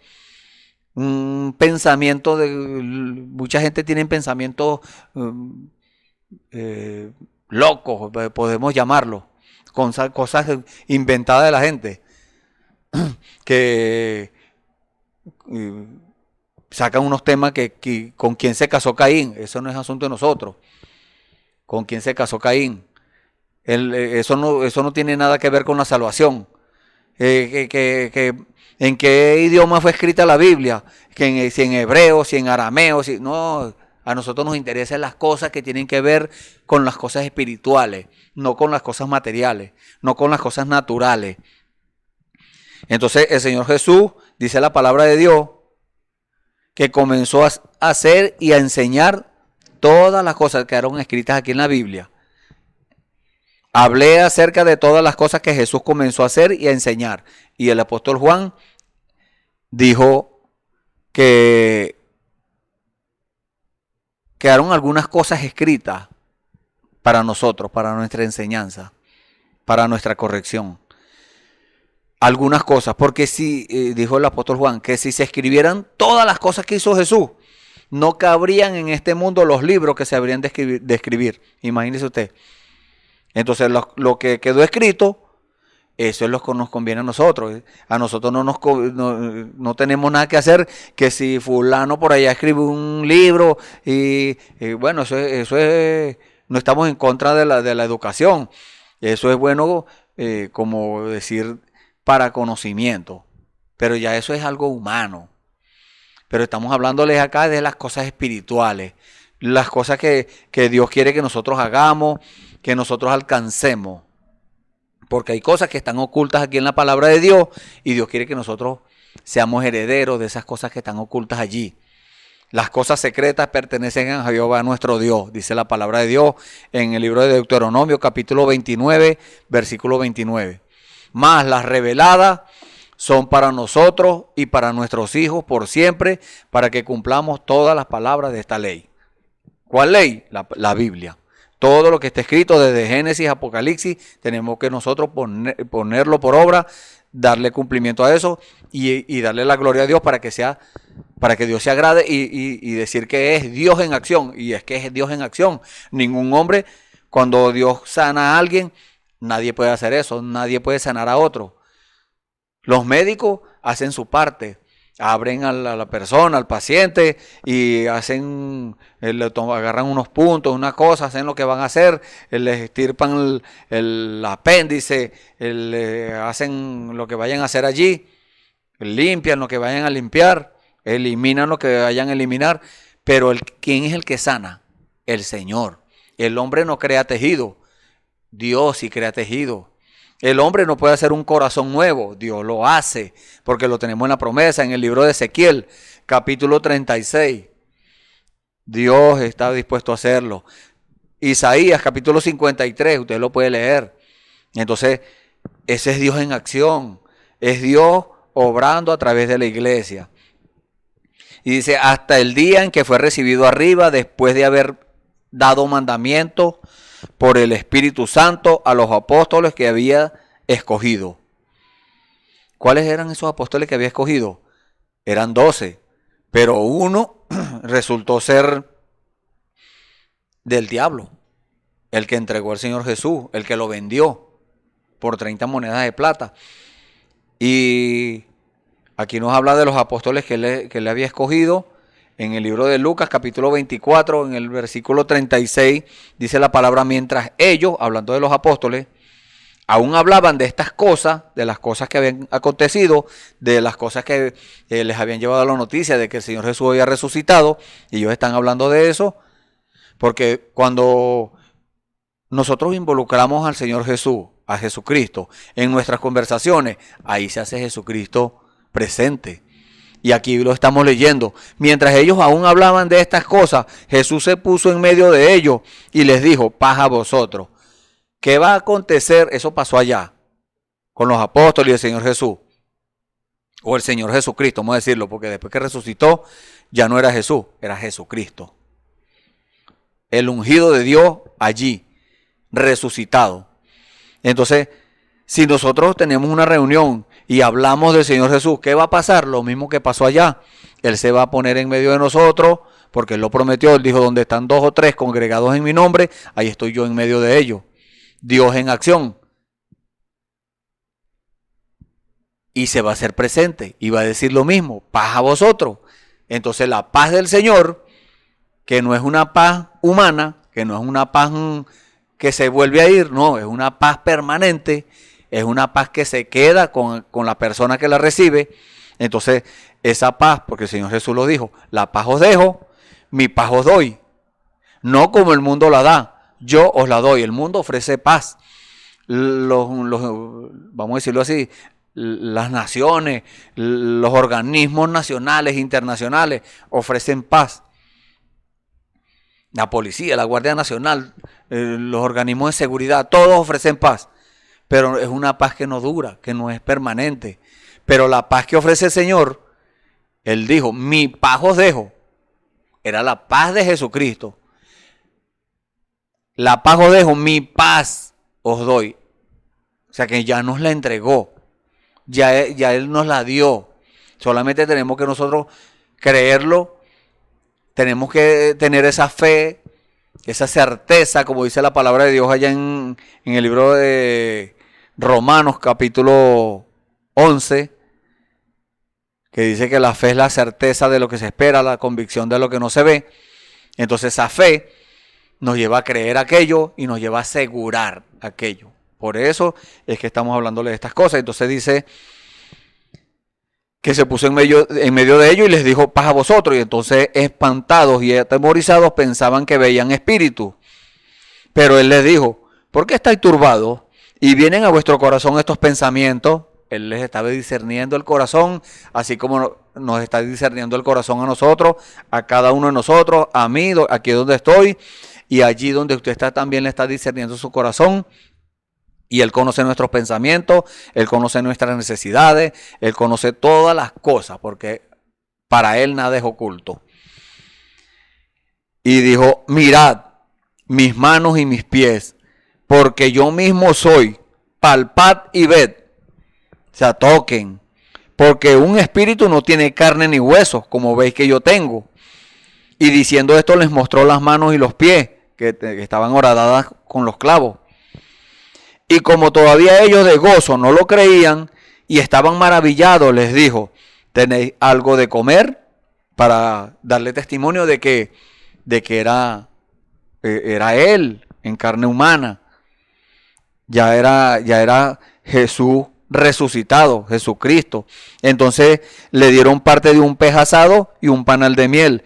un pensamiento mucha gente tiene pensamientos locos, podemos llamarlo, cosas inventadas de la gente, que sacan unos temas que con quién se casó Caín. Eso no es asunto de nosotros. ¿Con quién se casó Caín? Eso no tiene nada que ver con la salvación. ¿En qué idioma fue escrita la Biblia? Si en hebreo, si en arameo, no. A nosotros nos interesan las cosas que tienen que ver con las cosas espirituales, no con las cosas materiales, no con las cosas naturales. Entonces el Señor Jesús, dice la palabra de Dios, que comenzó a hacer y a enseñar todas las cosas que quedaron escritas aquí en la Biblia. Hablé acerca de todas las cosas que Jesús comenzó a hacer y a enseñar. Y el apóstol Juan dijo que quedaron algunas cosas escritas para nosotros, para nuestra enseñanza, para nuestra corrección. Algunas cosas, porque si, dijo el apóstol Juan, que si se escribieran todas las cosas que hizo Jesús, no cabrían en este mundo los libros que se habrían de escribir. Imagínese usted. Entonces lo que quedó escrito, eso es lo que nos conviene a nosotros. A nosotros no tenemos nada que hacer que si fulano por allá escribe un libro y bueno, eso es, no estamos en contra de la educación. Eso es bueno, como decir, para conocimiento. Pero ya eso es algo humano. Pero estamos hablándoles acá de las cosas espirituales, las cosas que Dios quiere que nosotros hagamos, que nosotros alcancemos. Porque hay cosas que están ocultas aquí en la palabra de Dios y Dios quiere que nosotros seamos herederos de esas cosas que están ocultas allí. Las cosas secretas pertenecen a Jehová nuestro Dios, dice la palabra de Dios en el libro de Deuteronomio capítulo 29, versículo 29. Mas las reveladas son para nosotros y para nuestros hijos por siempre, para que cumplamos todas las palabras de esta ley. ¿Cuál ley? La Biblia. Todo lo que está escrito desde Génesis a Apocalipsis, tenemos que nosotros ponerlo por obra, darle cumplimiento a eso y darle la gloria a Dios para que Dios se agrade y decir que es Dios en acción. Y es que es Dios en acción. Ningún hombre, cuando Dios sana a alguien, nadie puede hacer eso, nadie puede sanar a otro. Los médicos hacen su parte, abren a la persona, al paciente y agarran unos puntos, una cosa, hacen lo que van a hacer, les estirpan el apéndice, hacen lo que vayan a hacer allí, limpian lo que vayan a limpiar, eliminan lo que vayan a eliminar, pero ¿quién es el que sana? El Señor. El hombre no crea tejido, Dios sí crea tejido. El hombre no puede hacer un corazón nuevo, Dios lo hace, porque lo tenemos en la promesa, en el libro de Ezequiel, capítulo 36. Dios está dispuesto a hacerlo. Isaías, capítulo 53, usted lo puede leer. Entonces, ese es Dios en acción, es Dios obrando a través de la iglesia. Y dice, hasta el día en que fue recibido arriba, después de haber dado mandamiento por el Espíritu Santo a los apóstoles que había escogido. ¿Cuáles eran esos apóstoles que había escogido? Eran 12, pero uno resultó ser del diablo, el que entregó al Señor Jesús, el que lo vendió por 30 monedas de plata. Y aquí nos habla de los apóstoles que le había escogido. En el libro de Lucas, capítulo 24, en el versículo 36, dice la palabra, mientras ellos, hablando de los apóstoles, aún hablaban de estas cosas, de las cosas que habían acontecido, de las cosas que les habían llevado a la noticia de que el Señor Jesús había resucitado, y ellos están hablando de eso, porque cuando nosotros involucramos al Señor Jesús, a Jesucristo, en nuestras conversaciones, ahí se hace Jesucristo presente. Y aquí lo estamos leyendo. Mientras ellos aún hablaban de estas cosas, Jesús se puso en medio de ellos y les dijo, paz a vosotros. ¿Qué va a acontecer? Eso pasó allá, con los apóstoles y el Señor Jesús. O el Señor Jesucristo, vamos a decirlo, porque después que resucitó, ya no era Jesús, era Jesucristo. El ungido de Dios allí, resucitado. Entonces, si nosotros tenemos una reunión y hablamos del Señor Jesús, ¿qué va a pasar? Lo mismo que pasó allá. Él se va a poner en medio de nosotros, porque Él lo prometió. Él dijo, donde están 2 o 3 congregados en mi nombre, ahí estoy yo en medio de ellos. Dios en acción. Y se va a hacer presente y va a decir lo mismo, paz a vosotros. Entonces la paz del Señor, que no es una paz humana, que no es una paz que se vuelve a ir, no, es una paz permanente, es una paz que se queda con la persona que la recibe. Entonces esa paz, porque el Señor Jesús lo dijo, la paz os dejo, mi paz os doy, no como el mundo la da, yo os la doy. El mundo ofrece paz, vamos a decirlo así, las naciones, los organismos nacionales, internacionales ofrecen paz. La policía, la Guardia Nacional, los organismos de seguridad, todos ofrecen paz. Pero es una paz que no dura, que no es permanente. Pero la paz que ofrece el Señor, Él dijo, mi paz os dejo. Era la paz de Jesucristo. La paz os dejo, mi paz os doy. O sea que ya nos la entregó. Ya Él nos la dio. Solamente tenemos que nosotros creerlo. Tenemos que tener esa fe, esa certeza, como dice la palabra de Dios allá en el libro de Romanos capítulo 11, que dice que la fe es la certeza de lo que se espera, la convicción de lo que no se ve. Entonces esa fe nos lleva a creer aquello y nos lleva a asegurar aquello. Por eso es que estamos hablándole de estas cosas. Entonces dice que se puso en medio de ellos y les dijo, paz a vosotros. Y entonces, espantados y atemorizados, pensaban que veían espíritus. Pero Él les dijo, ¿por qué estáis turbados? Y vienen a vuestro corazón estos pensamientos. Él les estaba discerniendo el corazón, así como nos está discerniendo el corazón a nosotros, a cada uno de nosotros, a mí, aquí donde estoy, y allí donde usted está también le está discerniendo su corazón. Y Él conoce nuestros pensamientos, Él conoce nuestras necesidades, Él conoce todas las cosas, porque para Él nada es oculto. Y dijo, mirad mis manos y mis pies, porque yo mismo soy, palpad y ved. O sea, toquen, porque un espíritu no tiene carne ni huesos, como veis que yo tengo. Y diciendo esto les mostró las manos y los pies, que estaban horadadas con los clavos. Y como todavía ellos de gozo no lo creían y estaban maravillados, les dijo, ¿tenéis algo de comer? Para darle testimonio de que era Él en carne humana. Ya era Jesús resucitado, Jesucristo. Entonces le dieron parte de un pez asado y un panal de miel.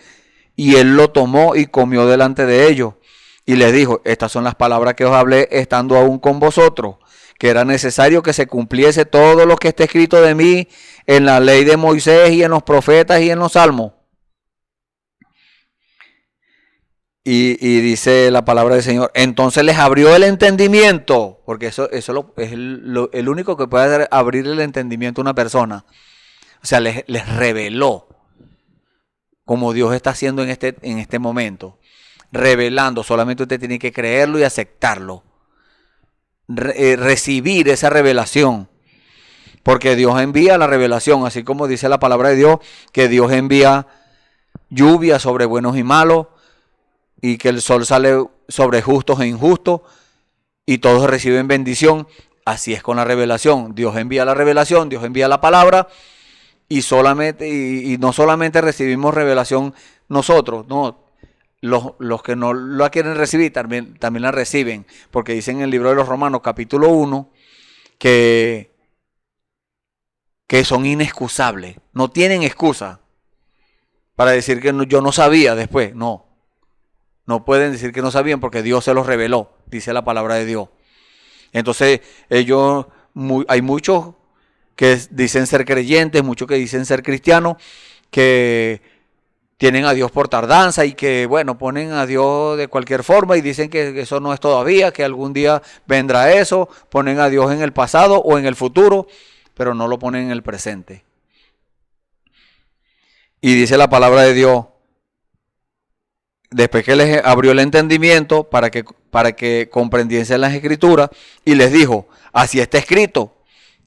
Y Él lo tomó y comió delante de ellos. Y les dijo, estas son las palabras que os hablé estando aún con vosotros, que era necesario que se cumpliese todo lo que está escrito de mí en la ley de Moisés y en los profetas y en los salmos. Y dice la palabra del Señor, entonces les abrió el entendimiento, porque eso es el único que puede abrir el entendimiento a una persona. O sea, les reveló, como Dios está haciendo en este momento. Revelando, solamente usted tiene que creerlo y aceptarlo, recibir esa revelación, porque Dios envía la revelación, así como dice la palabra de Dios, que Dios envía lluvia sobre buenos y malos, y que el sol sale sobre justos e injustos, y todos reciben bendición. Así es con la revelación, Dios envía la revelación, Dios envía la palabra, y no solamente recibimos revelación nosotros, no, los que no la quieren recibir también la reciben, porque dice en el libro de los Romanos capítulo 1 que son inexcusables, no tienen excusa para decir que yo no sabía después. No pueden decir que no sabían, porque Dios se los reveló, dice la palabra de Dios. Entonces hay muchos que dicen ser creyentes, muchos que dicen ser cristianos, que tienen a Dios por tardanza y que, bueno, ponen a Dios de cualquier forma y dicen que eso no es todavía, que algún día vendrá eso, ponen a Dios en el pasado o en el futuro, pero no lo ponen en el presente. Y dice la palabra de Dios, después que les abrió el entendimiento para que comprendiesen las escrituras, y les dijo, así está escrito,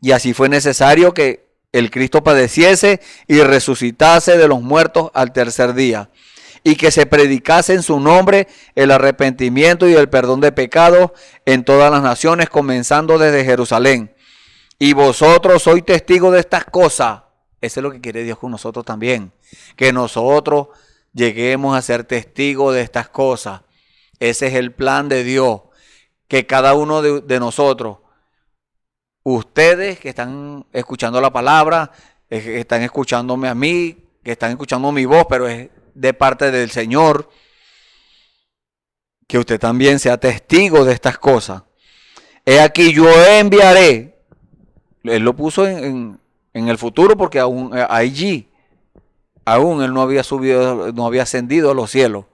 Y así fue necesario que el Cristo padeciese y resucitase de los muertos al tercer día, y que se predicase en su nombre el arrepentimiento y el perdón de pecados en todas las naciones, comenzando desde Jerusalén. Y vosotros sois testigos de estas cosas. Eso es lo que quiere Dios con nosotros también, que nosotros lleguemos a ser testigos de estas cosas. Ese es el plan de Dios, que cada uno de nosotros, ustedes que están escuchando la palabra, que están escuchándome a mí, que están escuchando mi voz, pero es de parte del Señor, que usted también sea testigo de estas cosas. He aquí yo enviaré, él lo puso en el futuro porque aún allí, aún él no había subido, no había ascendido a los cielos.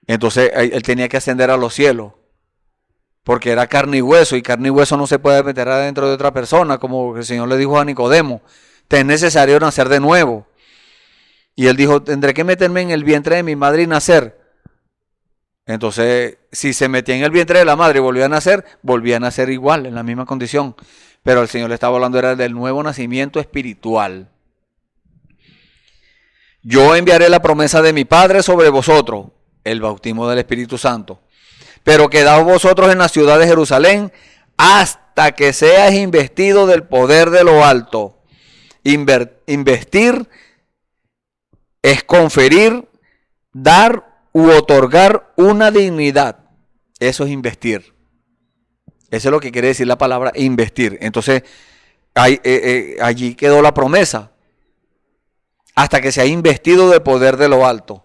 Entonces él tenía que ascender a los cielos, porque era carne y hueso no se puede meter adentro de otra persona, como el Señor le dijo a Nicodemo, te es necesario nacer de nuevo. Y él dijo, tendré que meterme en el vientre de mi madre y nacer. Entonces, si se metía en el vientre de la madre y volvía a nacer igual, en la misma condición. Pero el Señor le estaba hablando era del nuevo nacimiento espiritual. Yo enviaré la promesa de mi Padre sobre vosotros, el bautismo del Espíritu Santo. Pero quedaos vosotros en la ciudad de Jerusalén hasta que seas investido del poder de lo alto. Investir es conferir, dar u otorgar una dignidad. Eso es investir. Eso es lo que quiere decir la palabra investir. Entonces, allí quedó la promesa. Hasta que se ha investido del poder de lo alto.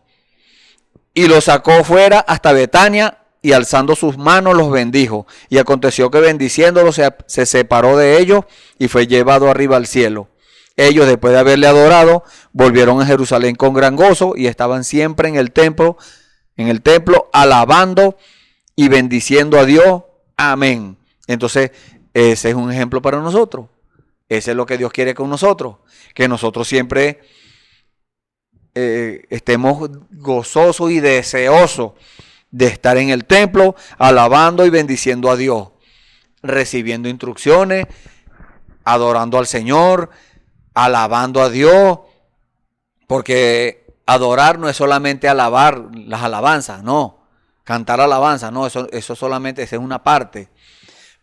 Y lo sacó fuera hasta Betania y alzando sus manos los bendijo. Y aconteció que bendiciéndolos se separó de ellos y fue llevado arriba al cielo. Ellos, después de haberle adorado, volvieron a Jerusalén con gran gozo y estaban siempre en el templo, alabando y bendiciendo a Dios. Amén. Entonces, ese es un ejemplo para nosotros. Ese es lo que Dios quiere con nosotros. Que nosotros siempre estemos gozosos y deseosos de estar en el templo, alabando y bendiciendo a Dios, recibiendo instrucciones, adorando al Señor, alabando a Dios, porque adorar no es solamente alabar las alabanzas, no, cantar alabanza, no, eso solamente esa es una parte,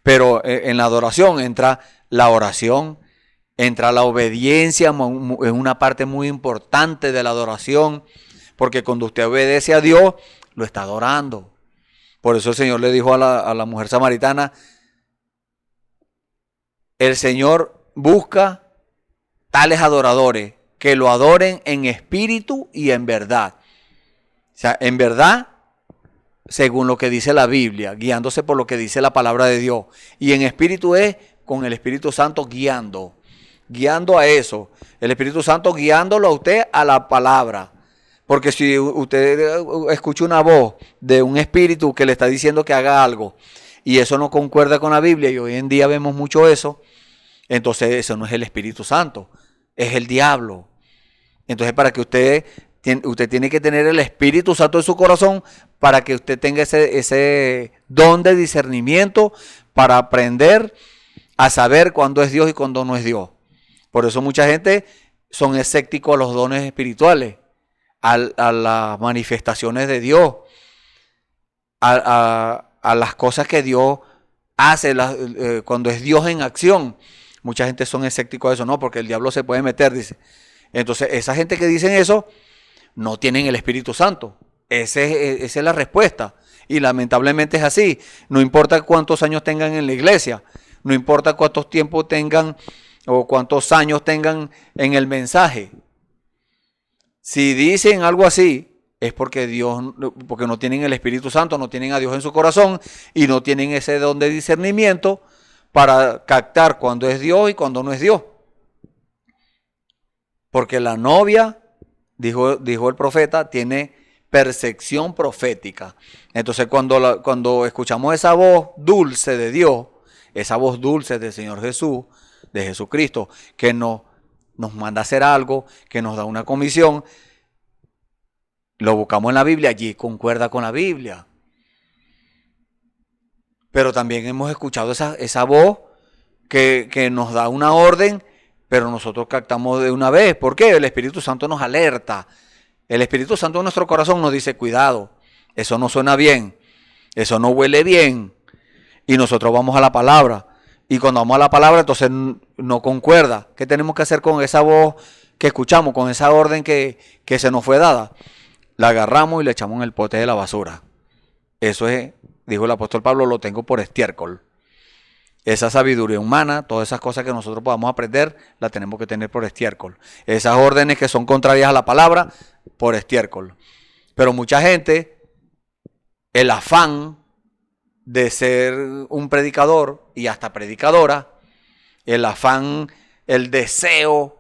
pero en la adoración entra la oración, entra la obediencia, es una parte muy importante de la adoración, porque cuando usted obedece a Dios, lo está adorando. Por eso el Señor le dijo a la mujer samaritana, el Señor busca tales adoradores que lo adoren en espíritu y en verdad. O sea, en verdad, según lo que dice la Biblia, guiándose por lo que dice la palabra de Dios. Y en espíritu es con el Espíritu Santo guiando a eso. El Espíritu Santo guiándolo a usted a la palabra. Porque si usted escucha una voz de un espíritu que le está diciendo que haga algo y eso no concuerda con la Biblia, y hoy en día vemos mucho eso, entonces eso no es el Espíritu Santo, es el diablo. Entonces para que usted tiene que tener el Espíritu Santo en su corazón para que usted tenga ese don de discernimiento para aprender a saber cuándo es Dios y cuándo no es Dios. Por eso mucha gente son escépticos a los dones espirituales, a las manifestaciones de Dios, a las cosas que Dios hace cuando es Dios en acción. Mucha gente son escépticos a eso, no, porque el diablo se puede meter, dice. Entonces, esa gente que dicen eso, no tienen el Espíritu Santo. Esa es la respuesta. Y lamentablemente es así. No importa cuántos años tengan en la iglesia, no importa cuántos tiempos tengan o cuántos años tengan en el mensaje. Si dicen algo así, es porque no tienen el Espíritu Santo, no tienen a Dios en su corazón y no tienen ese don de discernimiento para captar cuándo es Dios y cuándo no es Dios. Porque la novia, dijo el profeta, tiene percepción profética. Entonces cuando escuchamos esa voz dulce de Dios, esa voz dulce del Señor Jesús, de Jesucristo, que nos manda a hacer algo, que nos da una comisión, lo buscamos en la Biblia, allí concuerda con la Biblia. Pero también hemos escuchado esa voz que nos da una orden, pero nosotros captamos de una vez. ¿Por qué? El Espíritu Santo nos alerta. El Espíritu Santo en nuestro corazón nos dice, cuidado, eso no suena bien, eso no huele bien. Y nosotros vamos a la palabra. Y cuando vamos a la palabra, entonces no concuerda. ¿Qué tenemos que hacer con esa voz que escuchamos, con esa orden que se nos fue dada? La agarramos y le echamos en el pote de la basura. Eso es, dijo el apóstol Pablo, lo tengo por estiércol. Esa sabiduría humana, todas esas cosas que nosotros podamos aprender, las tenemos que tener por estiércol. Esas órdenes que son contrarias a la palabra, por estiércol. Pero mucha gente, el afán de ser un predicador y hasta predicadora, el afán, el deseo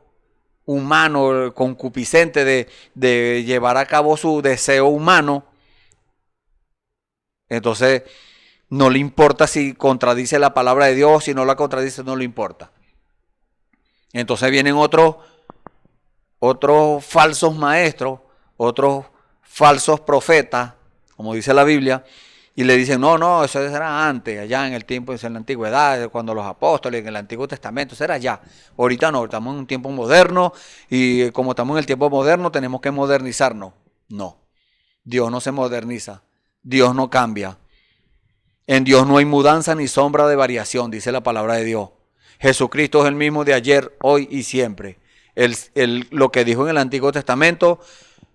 humano, el concupiscente de llevar a cabo su deseo humano, entonces no le importa si contradice la palabra de Dios, si no la contradice, no le importa. Entonces vienen otros falsos maestros, otros falsos profetas, como dice la Biblia, y le dicen, no, eso era antes, allá en el tiempo, en la antigüedad, cuando los apóstoles, en el Antiguo Testamento, eso era allá. Ahorita no, estamos en un tiempo moderno, y como estamos en el tiempo moderno, tenemos que modernizarnos. No, Dios no se moderniza, Dios no cambia. En Dios no hay mudanza ni sombra de variación, dice la palabra de Dios. Jesucristo es el mismo de ayer, hoy y siempre. Lo que dijo en el Antiguo Testamento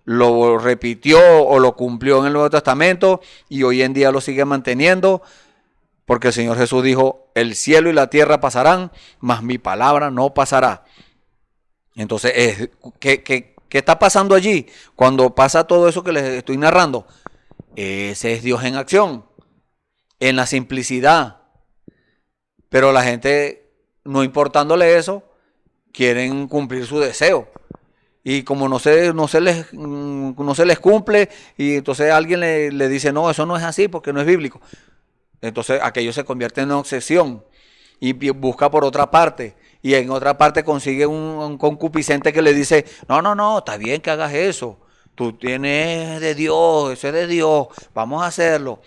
lo repitió o lo cumplió en el Nuevo Testamento y hoy en día lo sigue manteniendo, porque el Señor Jesús dijo, el cielo y la tierra pasarán, mas mi palabra no pasará. Entonces, ¿qué está pasando allí? Cuando pasa todo eso que les estoy narrando, ese es Dios en acción, en la simplicidad. Pero la gente, no importándole eso, quieren cumplir su deseo. Y como no se les cumple, y entonces alguien le dice, no, eso no es así porque no es bíblico. Entonces aquello se convierte en una obsesión y busca por otra parte. Y en otra parte consigue un concupiscente que le dice, no, está bien que hagas eso. Tú tienes de Dios, eso es de Dios, vamos a hacerlo.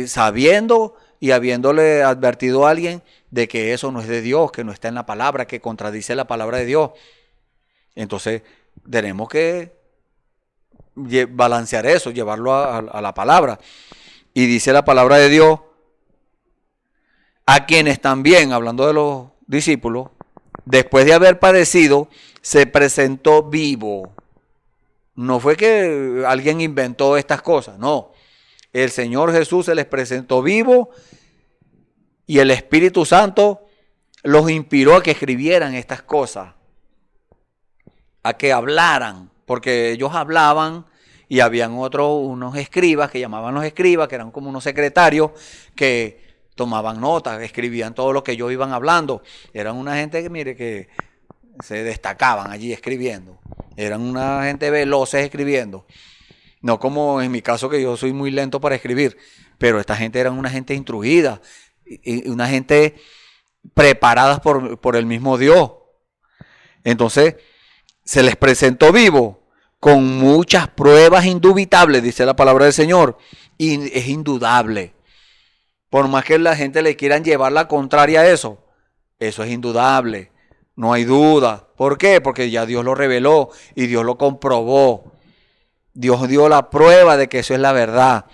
Sabiendo y habiéndole advertido a alguien de que eso no es de Dios, que no está en la palabra, que contradice la palabra de Dios. Entonces tenemos que balancear eso, llevarlo a la palabra. Y dice la palabra de Dios, a quienes también, hablando de los discípulos, después de haber padecido, se presentó vivo. No fue que alguien inventó estas cosas, no. El Señor Jesús se les presentó vivo y el Espíritu Santo los inspiró a que escribieran estas cosas, a que hablaran, porque ellos hablaban y habían unos escribas que llamaban los escribas, que eran como unos secretarios que tomaban notas, escribían todo lo que ellos iban hablando. Eran una gente que, mire, que se destacaban allí escribiendo. Eran una gente veloces escribiendo. No como en mi caso, que yo soy muy lento para escribir, pero esta gente era una gente instruida, y una gente preparada por el mismo Dios. Entonces, se les presentó vivo, con muchas pruebas indubitables, dice la palabra del Señor, y es indudable. Por más que la gente le quieran llevar la contraria a eso es indudable, no hay duda. ¿Por qué? Porque ya Dios lo reveló y Dios lo comprobó. Dios dio la prueba de que eso es la verdad.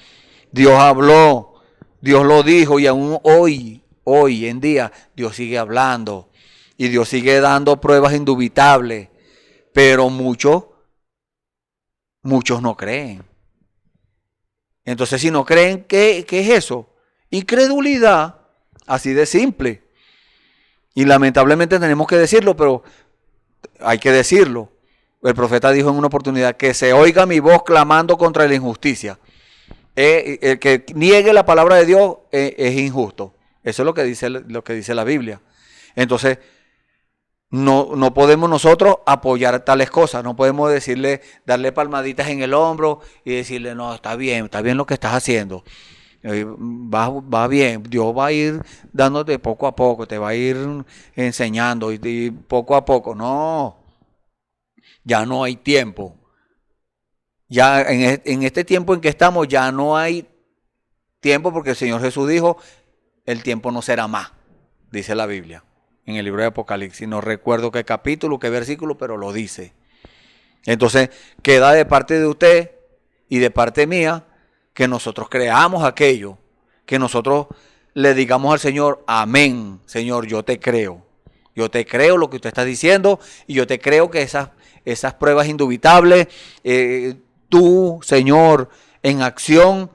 Dios habló, Dios lo dijo, y aún hoy en día, Dios sigue hablando y Dios sigue dando pruebas indubitables. Pero muchos no creen. Entonces, si no creen, ¿qué es eso? Incredulidad, así de simple. Y lamentablemente tenemos que decirlo, pero hay que decirlo. El profeta dijo en una oportunidad, que se oiga mi voz clamando contra la injusticia. El que niegue la palabra de Dios es injusto. Eso es lo que dice la Biblia. Entonces, no podemos nosotros apoyar tales cosas. No podemos darle palmaditas en el hombro y decirle, no, está bien lo que estás haciendo. Va bien, Dios va a ir dándote poco a poco, te va a ir enseñando y poco a poco. No, ya no hay tiempo. Ya en este tiempo en que estamos ya no hay tiempo, porque el Señor Jesús dijo, el tiempo no será más, dice la Biblia, en el libro de Apocalipsis. No recuerdo qué capítulo, qué versículo, pero lo dice. Entonces, queda de parte de usted y de parte mía que nosotros creamos aquello, que nosotros le digamos al Señor, amén, Señor, yo te creo. Yo te creo lo que usted está diciendo y yo te creo que esas pruebas indubitables, tú, Señor, en acción,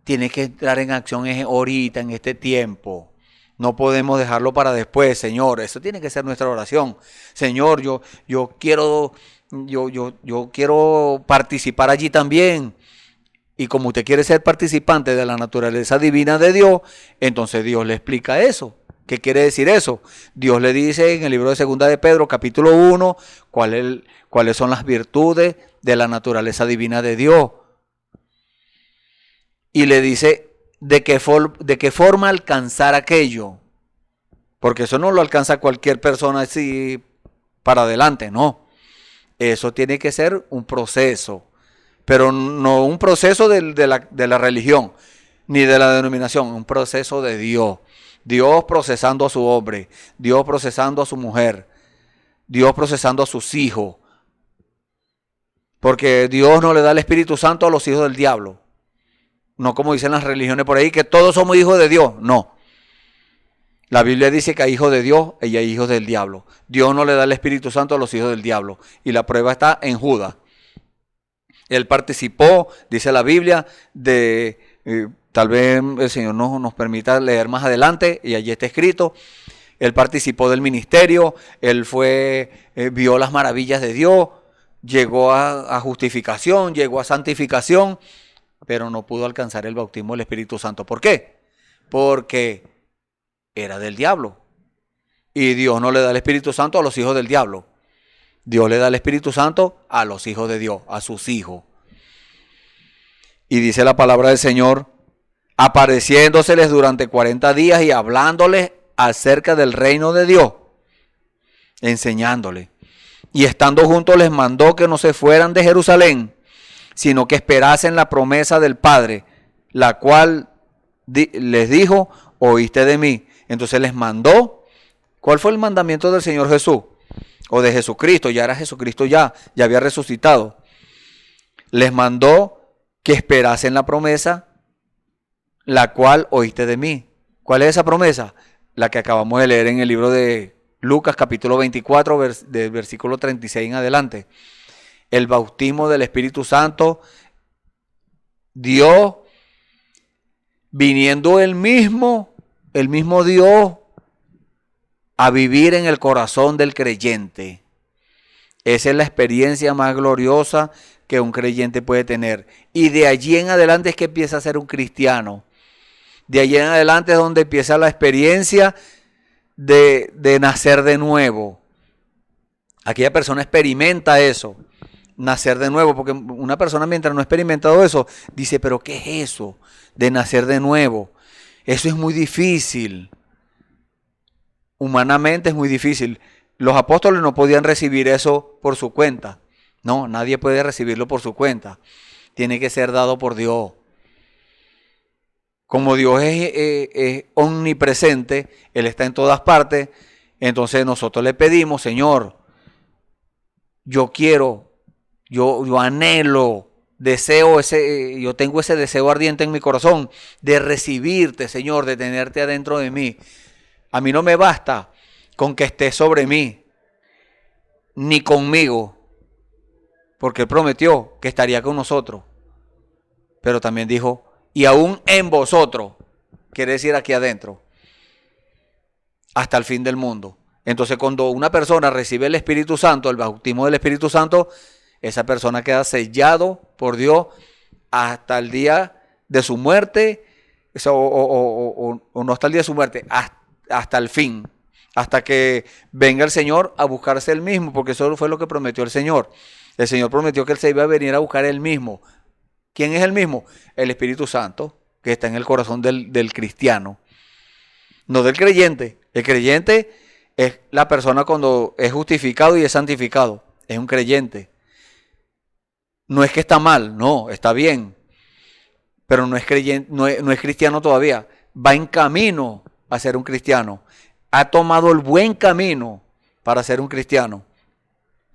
tienes que entrar en acción ahorita, en este tiempo. No podemos dejarlo para después, Señor. Eso tiene que ser nuestra oración. Señor, yo quiero participar allí también. Y como usted quiere ser participante de la naturaleza divina de Dios, entonces Dios le explica eso. ¿Qué quiere decir eso? Dios le dice en el libro de Segunda de Pedro, capítulo 1, cuáles son las virtudes de la naturaleza divina de Dios. Y le dice de qué forma alcanzar aquello. Porque eso no lo alcanza cualquier persona así para adelante, no. Eso tiene que ser un proceso. Pero no un proceso de la religión, ni de la denominación, un proceso de Dios. Dios procesando a su hombre, Dios procesando a su mujer, Dios procesando a sus hijos. Porque Dios no le da el Espíritu Santo a los hijos del diablo. No como dicen las religiones por ahí, que todos somos hijos de Dios. No. La Biblia dice que hay hijos de Dios y hay hijos del diablo. Dios no le da el Espíritu Santo a los hijos del diablo. Y la prueba está en Judas. Él participó, dice la Biblia, tal vez el Señor nos permita leer más adelante, y allí está escrito, él participó del ministerio, él vio las maravillas de Dios, llegó a justificación, llegó a santificación, pero no pudo alcanzar el bautismo del Espíritu Santo. ¿Por qué? Porque era del diablo. Y Dios no le da el Espíritu Santo a los hijos del diablo. Dios le da el Espíritu Santo a los hijos de Dios, a sus hijos. Y dice la palabra del Señor, apareciéndoseles durante 40 días y hablándoles acerca del reino de Dios, enseñándoles. Y estando juntos les mandó que no se fueran de Jerusalén, sino que esperasen la promesa del Padre, la cual les dijo, oíste de mí. Entonces les mandó. ¿Cuál fue el mandamiento del Señor Jesús? O de Jesucristo, ya era Jesucristo, ya había resucitado. Les mandó que esperasen la promesa, la cual oíste de mí. ¿Cuál es esa promesa? La que acabamos de leer en el libro de Lucas, capítulo 24, del versículo 36 en adelante. El bautismo del Espíritu Santo, Dios viniendo el mismo Dios a vivir en el corazón del creyente. Esa es la experiencia más gloriosa que un creyente puede tener. Y de allí en adelante es que empieza a ser un cristiano. De allí en adelante es donde empieza la experiencia de nacer de nuevo. Aquella persona experimenta eso, nacer de nuevo, porque una persona mientras no ha experimentado eso, dice, pero ¿qué es eso de nacer de nuevo? Eso es muy difícil. Humanamente es muy difícil. Los apóstoles no podían recibir eso por su cuenta. No, nadie puede recibirlo por su cuenta. Tiene que ser dado por Dios. Como Dios es omnipresente, Él está en todas partes, entonces nosotros le pedimos, Señor, yo quiero, yo anhelo, yo tengo ese deseo ardiente en mi corazón de recibirte, Señor, de tenerte adentro de mí. A mí no me basta con que estés sobre mí, ni conmigo, porque Él prometió que estaría con nosotros. Pero también dijo, y aún en vosotros, quiere decir aquí adentro, hasta el fin del mundo. Entonces cuando una persona recibe el Espíritu Santo, el bautismo del Espíritu Santo, esa persona queda sellado por Dios hasta el día de su muerte, o no hasta el día de su muerte, hasta el fin, hasta que venga el Señor a buscarse Él mismo, porque eso fue lo que prometió el Señor. El Señor prometió que Él se iba a venir a buscar Él mismo. ¿Quién es el mismo? El Espíritu Santo, que está en el corazón del cristiano, no del creyente. El creyente es la persona cuando es justificado y es santificado, es un creyente. No es que está mal, no, está bien, pero no es creyente, no es cristiano todavía. va en camino a ser un cristiano. Ha tomado el buen camino para ser un cristiano,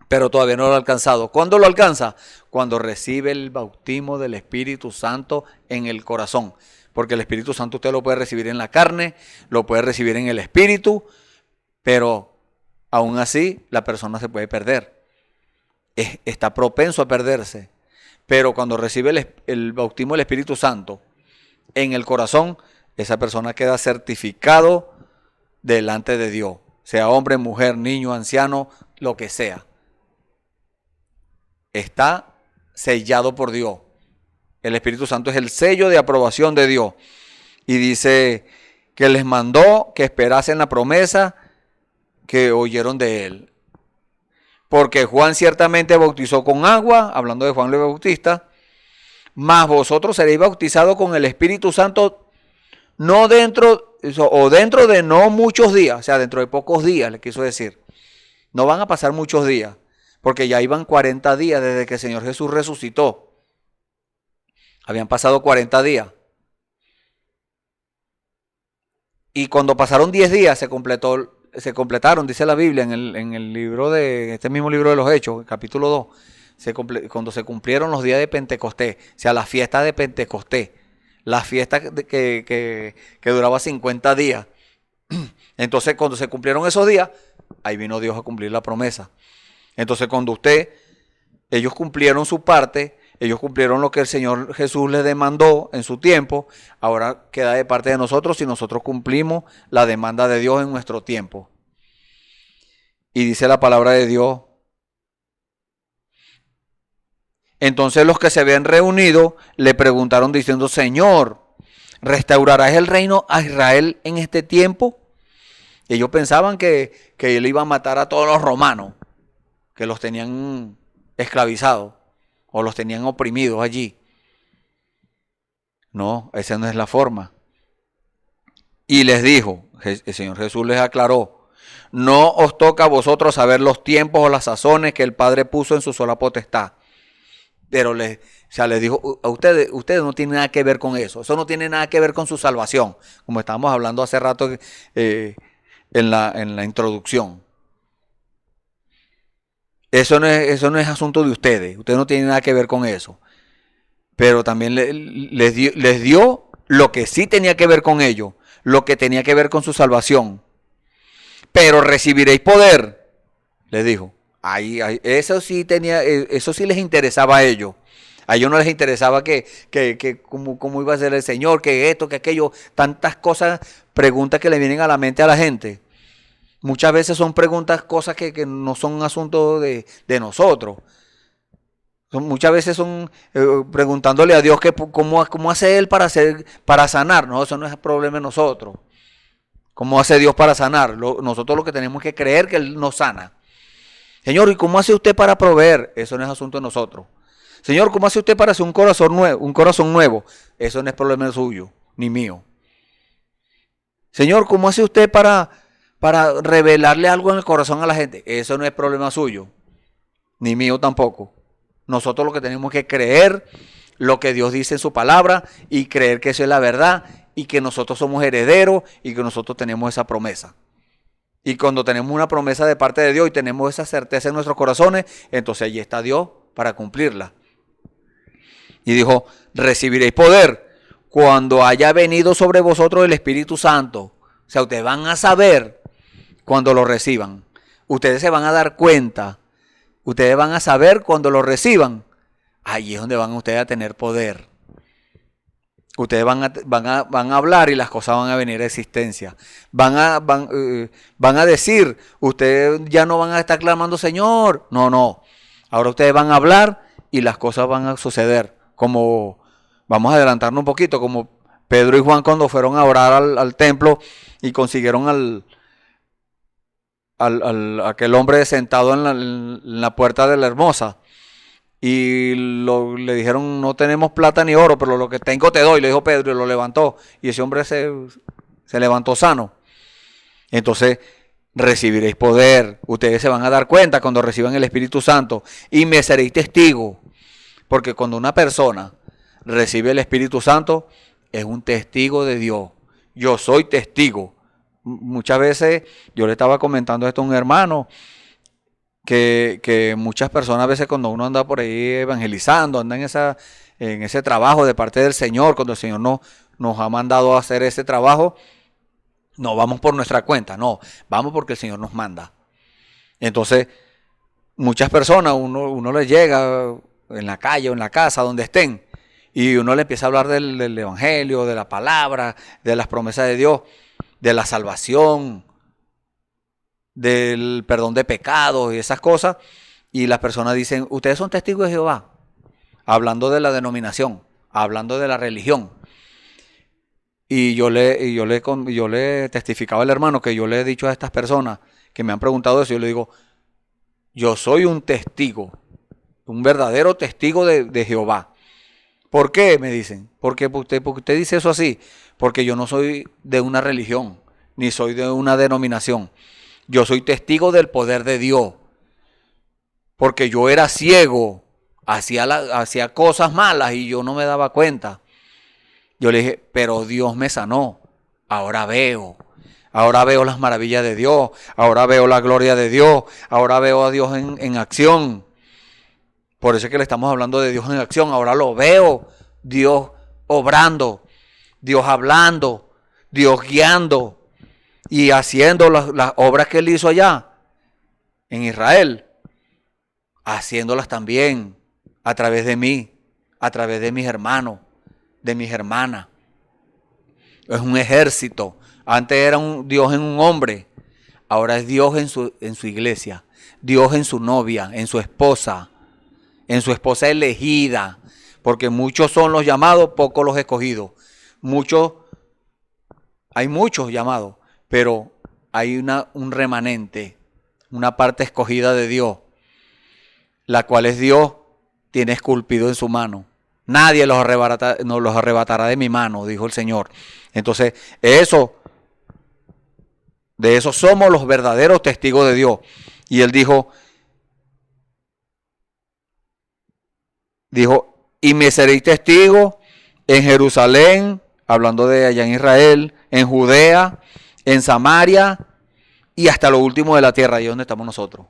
pero todavía no lo ha alcanzado. ¿Cuándo lo alcanza? Cuando recibe el bautismo del Espíritu Santo en el corazón. Porque el Espíritu Santo usted lo puede recibir en la carne, lo puede recibir en el Espíritu, pero aún así la persona se puede perder. Está propenso a perderse. Pero cuando recibe el bautismo del Espíritu Santo en el corazón, esa persona queda certificado delante de Dios. Sea hombre, mujer, niño, anciano, lo que sea. Está sellado por Dios. El Espíritu Santo es el sello de aprobación de Dios. Y dice que les mandó que esperasen la promesa que oyeron de él. Porque Juan ciertamente bautizó con agua, hablando de Juan el Bautista, mas vosotros seréis bautizados con el Espíritu Santo dentro de no muchos días, o sea, dentro de pocos días, le quiso decir. No van a pasar muchos días, porque ya iban 40 días desde que el Señor Jesús resucitó. Habían pasado 40 días. Y cuando pasaron 10 días se completaron, dice la Biblia en el libro este mismo libro de los Hechos, capítulo 2, cuando se cumplieron los días de Pentecostés, o sea, la fiesta de Pentecostés, la fiesta que duraba 50 días. Entonces, cuando se cumplieron esos días, ahí vino Dios a cumplir la promesa. Entonces, cuando ellos cumplieron su parte, ellos cumplieron lo que el Señor Jesús les demandó en su tiempo, ahora queda de parte de nosotros si nosotros cumplimos la demanda de Dios en nuestro tiempo. Y dice la palabra de Dios. Entonces los que se habían reunido le preguntaron diciendo, Señor, ¿restaurarás el reino a Israel en este tiempo? Ellos pensaban que él iba a matar a todos los romanos, que los tenían esclavizados o los tenían oprimidos allí. No, esa no es la forma. Y les dijo, el Señor Jesús les aclaró, no os toca a vosotros saber los tiempos o las sazones que el Padre puso en su sola potestad. Pero les dijo, a ustedes no tienen nada que ver con eso. Eso no tiene nada que ver con su salvación, como estábamos hablando hace rato en la introducción. Eso no es asunto de ustedes. Ustedes no tienen nada que ver con eso. Pero también les dio lo que sí tenía que ver con ellos, lo que tenía que ver con su salvación. Pero recibiréis poder, les dijo. Eso sí les interesaba a ellos. A ellos no les interesaba que cómo iba a ser el Señor, que esto, que aquello, tantas cosas, preguntas que le vienen a la mente a la gente. Muchas veces son preguntas, cosas que no son asuntos de nosotros. Muchas veces son preguntándole a Dios que cómo hace Él para sanar. No, eso no es problema de nosotros. ¿Cómo hace Dios para sanar? Nosotros lo que tenemos que creer que Él nos sana. Señor, ¿y cómo hace usted para proveer? Eso no es asunto de nosotros. Señor, ¿cómo hace usted para hacer un corazón nuevo? Eso no es problema suyo, ni mío. Señor, ¿cómo hace usted para revelarle algo en el corazón a la gente? Eso no es problema suyo, ni mío tampoco. Nosotros lo que tenemos que creer lo que Dios dice en su palabra y creer que eso es la verdad y que nosotros somos herederos y que nosotros tenemos esa promesa. Y cuando tenemos una promesa de parte de Dios y tenemos esa certeza en nuestros corazones, entonces allí está Dios para cumplirla. Y dijo, recibiréis poder cuando haya venido sobre vosotros el Espíritu Santo. O sea, ustedes van a saber cuando lo reciban. Ustedes se van a dar cuenta. Ustedes van a saber cuando lo reciban. Ahí es donde van ustedes a tener poder. Ustedes van a hablar y las cosas van a venir a existencia. Van a decir, ustedes ya no van a estar clamando Señor. No. Ahora ustedes van a hablar y las cosas van a suceder. Como, vamos a adelantarnos un poquito, como Pedro y Juan cuando fueron a orar al templo y consiguieron aquel hombre sentado en la puerta de la Hermosa. Y le dijeron, no tenemos plata ni oro, pero lo que tengo te doy. Le dijo Pedro y lo levantó. Y ese hombre se levantó sano. Entonces, recibiréis poder. Ustedes se van a dar cuenta cuando reciban el Espíritu Santo. Y me seréis testigo. Porque cuando una persona recibe el Espíritu Santo, es un testigo de Dios. yo soy testigo. Muchas veces, yo le estaba comentando esto a un hermano, que muchas personas a veces cuando uno anda por ahí evangelizando, anda en ese trabajo de parte del Señor, cuando el Señor nos ha mandado a hacer ese trabajo, no vamos por nuestra cuenta, no, vamos porque el Señor nos manda. Entonces, muchas personas, uno les llega en la calle o en la casa, donde estén, y uno le empieza a hablar del Evangelio, de la palabra, de las promesas de Dios, de la salvación, del perdón de pecados y esas cosas, y las personas dicen, ustedes son testigos de Jehová, hablando de la denominación, hablando de la religión. Y yo le testificaba al hermano que yo le he dicho a estas personas que me han preguntado eso, yo le digo, yo soy un testigo, un verdadero testigo de Jehová. ¿Por qué? Me dicen. Porque usted dice eso así. Porque yo no soy de una religión, ni soy de una denominación. Yo soy testigo del poder de Dios. Porque yo era ciego, hacía cosas malas y yo no me daba cuenta. Yo le dije, pero Dios me sanó. Ahora veo las maravillas de Dios. Ahora veo la gloria de Dios. Ahora veo a Dios en acción. Por eso es que le estamos hablando de Dios en acción. Ahora lo veo. Dios obrando. Dios hablando. Dios guiando. Y haciendo las obras que Él hizo allá en Israel. Haciéndolas también a través de mí. A través de mis hermanos. De mis hermanas. Es un ejército. Antes era un Dios en un hombre. Ahora es Dios en su iglesia. Dios en su novia, en su esposa elegida. Porque muchos son los llamados, pocos los escogidos. Hay muchos llamados, pero hay un remanente, una parte escogida de Dios, la cual es Dios, tiene esculpido en su mano. Nadie los arrebatará de mi mano, dijo el Señor. Entonces, de eso somos los verdaderos testigos de Dios. Y Él dijo, y me seréis testigo en Jerusalén, hablando de allá en Israel, en Judea, en Samaria y hasta lo último de la tierra. Ahí es donde estamos nosotros.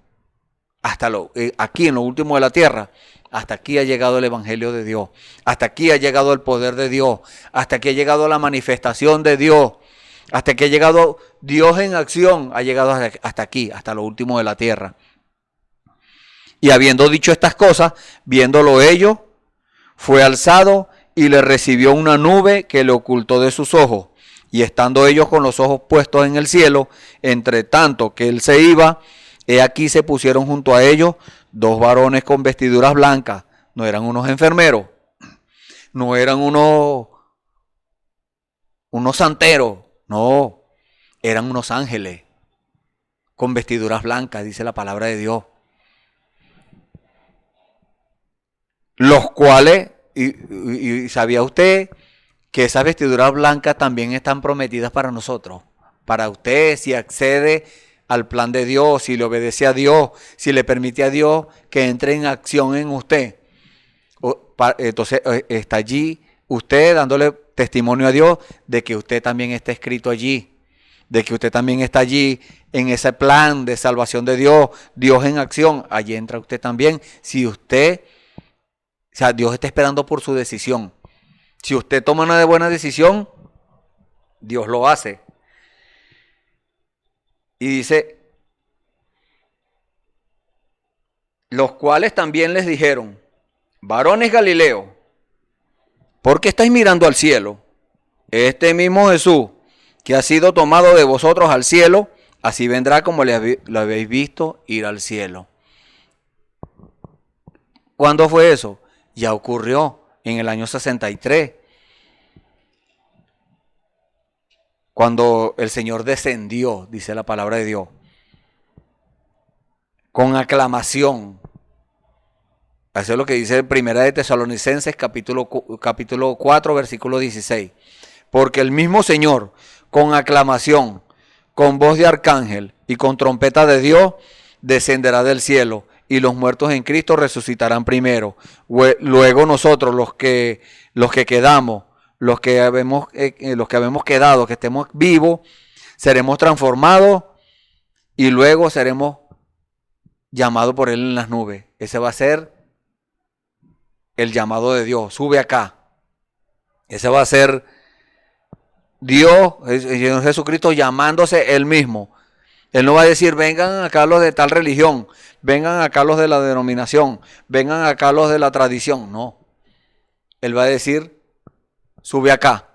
Aquí en lo último de la tierra. Hasta aquí ha llegado el Evangelio de Dios. Hasta aquí ha llegado el poder de Dios. Hasta aquí ha llegado la manifestación de Dios. Hasta aquí ha llegado Dios en acción. Ha llegado hasta aquí, hasta lo último de la tierra. Y habiendo dicho estas cosas, viéndolo ellos, fue alzado y le recibió una nube que le ocultó de sus ojos. Y estando ellos con los ojos puestos en el cielo, entre tanto que él se iba, he aquí se pusieron junto a ellos 2 varones con vestiduras blancas. No eran unos enfermeros, no eran unos santeros, no, eran unos ángeles con vestiduras blancas, dice la palabra de Dios. Los cuales, y ¿sabía usted que esas vestiduras blancas también están prometidas para nosotros? Para usted, si accede al plan de Dios, si le obedece a Dios, si le permite a Dios que entre en acción en usted. Entonces está allí usted dándole testimonio a Dios de que usted también está escrito allí, de que usted también está allí en ese plan de salvación de Dios, Dios en acción. Allí entra usted también. Si usted, o sea, Dios está esperando por su decisión. Si usted toma una buena decisión, Dios lo hace. Y dice, los cuales también les dijeron, varones Galileos, ¿por qué estáis mirando al cielo? Este mismo Jesús, que ha sido tomado de vosotros al cielo, así vendrá como lo habéis visto ir al cielo. ¿Cuándo fue eso? Ya ocurrió en el año 63. Cuando el Señor descendió, dice la palabra de Dios, con aclamación. Eso es lo que dice Primera de Tesalonicenses, capítulo 4, versículo 16. Porque el mismo Señor, con aclamación, con voz de arcángel y con trompeta de Dios, descenderá del cielo, y los muertos en Cristo resucitarán primero. Luego nosotros, los que quedamos, los que habemos quedado, que estemos vivos, seremos transformados y luego seremos llamados por Él en las nubes. Ese va a ser el llamado de Dios. Sube acá. Ese va a ser Dios, el Señor Jesucristo, llamándose Él mismo. Él no va a decir, vengan acá los de tal religión, vengan acá los de la denominación, vengan acá los de la tradición. No. Él va a decir, sube acá.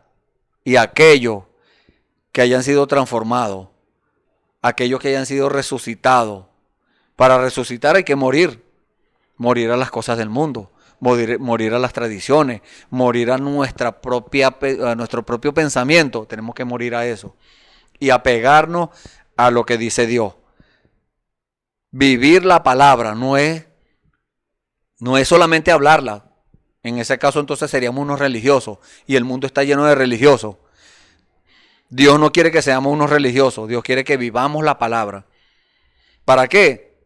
Y aquellos que hayan sido transformados, aquellos que hayan sido resucitados. Para resucitar hay que morir. Morir a las cosas del mundo. Morir a las tradiciones. Morir a nuestro propio pensamiento. Tenemos que morir a eso. Y apegarnos a lo que dice Dios. Vivir la palabra no es solamente hablarla. En ese caso entonces seríamos unos religiosos. Y el mundo está lleno de religiosos. Dios no quiere que seamos unos religiosos. Dios quiere que vivamos la palabra. ¿Para qué?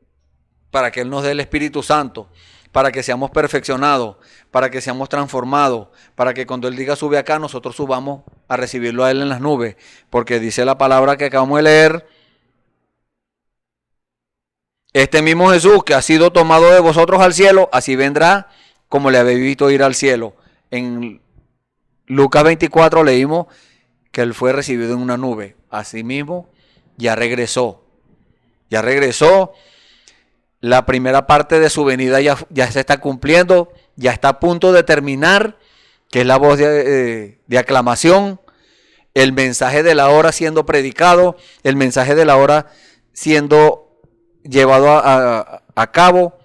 Para que Él nos dé el Espíritu Santo. Para que seamos perfeccionados. Para que seamos transformados. Para que cuando Él diga sube acá, nosotros subamos a recibirlo a Él en las nubes. Porque dice la palabra que acabamos de leer. Este mismo Jesús que ha sido tomado de vosotros al cielo, así vendrá como le habéis visto ir al cielo. En Lucas 24 leímos que Él fue recibido en una nube. Asimismo, ya regresó. Ya regresó. La primera parte de su venida ya se está cumpliendo. Ya está a punto de terminar, que es la voz de aclamación. El mensaje de la hora siendo predicado. El mensaje de la hora siendo llevado a cabo,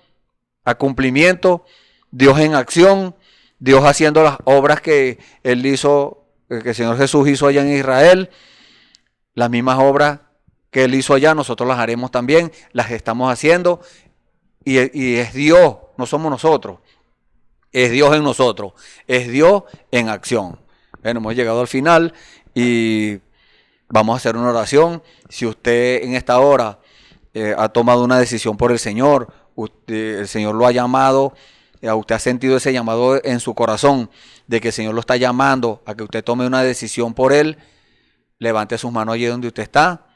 a cumplimiento. Dios en acción. Dios haciendo las obras que Él hizo, que el Señor Jesús hizo allá en Israel. Las mismas obras que Él hizo allá, nosotros las haremos también. Las estamos haciendo. Y es Dios, no somos nosotros. Es Dios en nosotros. Es Dios en acción. Bueno, hemos llegado al final y vamos a hacer una oración. Si usted en esta hora ha tomado una decisión por el Señor, el Señor lo ha llamado, usted ha sentido ese llamado en su corazón, de que el Señor lo está llamando a que usted tome una decisión por Él, levante sus manos allí donde usted está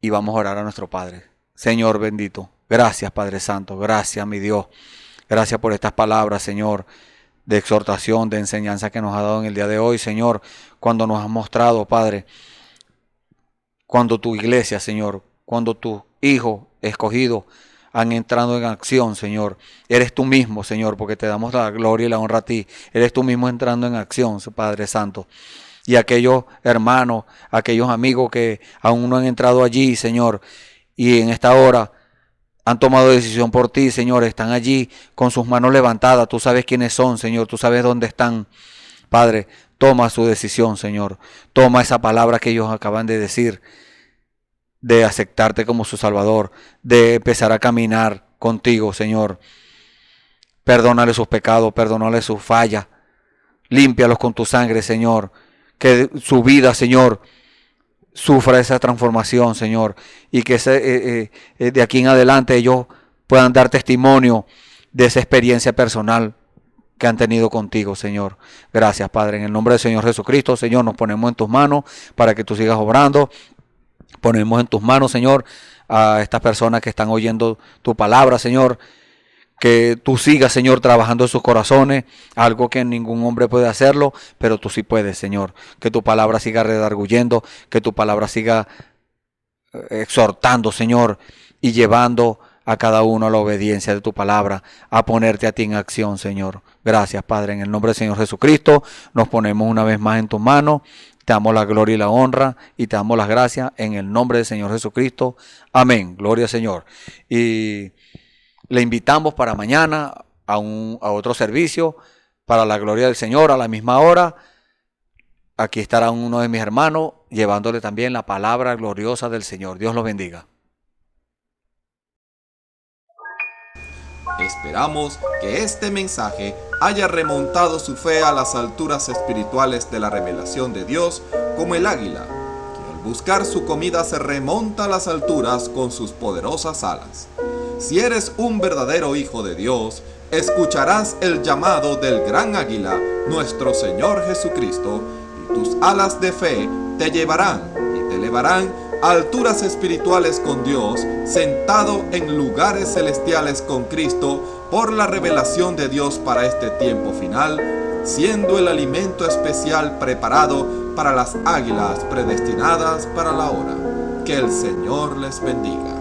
y vamos a orar a nuestro Padre. Señor bendito, gracias Padre Santo, gracias mi Dios, gracias por estas palabras, Señor, de exhortación, de enseñanza que nos ha dado en el día de hoy, Señor, cuando nos has mostrado, Padre, cuando tu iglesia, Señor, cuando tus hijos escogidos han entrado en acción, Señor. Eres tú mismo, Señor, porque te damos la gloria y la honra a ti. Eres tú mismo entrando en acción, Padre Santo. Y aquellos hermanos, aquellos amigos que aún no han entrado allí, Señor, y en esta hora han tomado decisión por ti, Señor, están allí con sus manos levantadas. Tú sabes quiénes son, Señor, tú sabes dónde están. Padre, toma su decisión, Señor. Toma esa palabra que ellos acaban de decir, de aceptarte como su Salvador, de empezar a caminar contigo, Señor. Perdónale sus pecados, perdónale sus fallas, límpialos con tu sangre, Señor. Que su vida, Señor, sufra esa transformación, Señor, y que de aquí en adelante ellos puedan dar testimonio de esa experiencia personal que han tenido contigo, Señor. Gracias, Padre, en el nombre del Señor Jesucristo, Señor, nos ponemos en tus manos para que tú sigas obrando. Ponemos en tus manos, Señor, a estas personas que están oyendo tu palabra, Señor. Que tú sigas, Señor, trabajando en sus corazones. Algo que ningún hombre puede hacerlo, pero tú sí puedes, Señor. Que tu palabra siga redarguyendo. Que tu palabra siga exhortando, Señor. Y llevando a cada uno a la obediencia de tu palabra. A ponerte a ti en acción, Señor. Gracias, Padre. En el nombre del Señor Jesucristo, nos ponemos una vez más en tus manos. Te damos la gloria y la honra y te damos las gracias en el nombre del Señor Jesucristo. Amén. Gloria al Señor. Y le invitamos para mañana a otro servicio para la gloria del Señor a la misma hora. Aquí estará uno de mis hermanos llevándole también la palabra gloriosa del Señor. Dios los bendiga. Esperamos que este mensaje haya remontado su fe a las alturas espirituales de la revelación de Dios, como el águila, que al buscar su comida se remonta a las alturas con sus poderosas alas. Si eres un verdadero hijo de Dios, escucharás el llamado del gran águila, nuestro Señor Jesucristo, y tus alas de fe te llevarán y te elevarán a alturas espirituales con Dios, sentado en lugares celestiales con Cristo, por la revelación de Dios para este tiempo final, siendo el alimento especial preparado para las águilas predestinadas para la hora. Que el Señor les bendiga.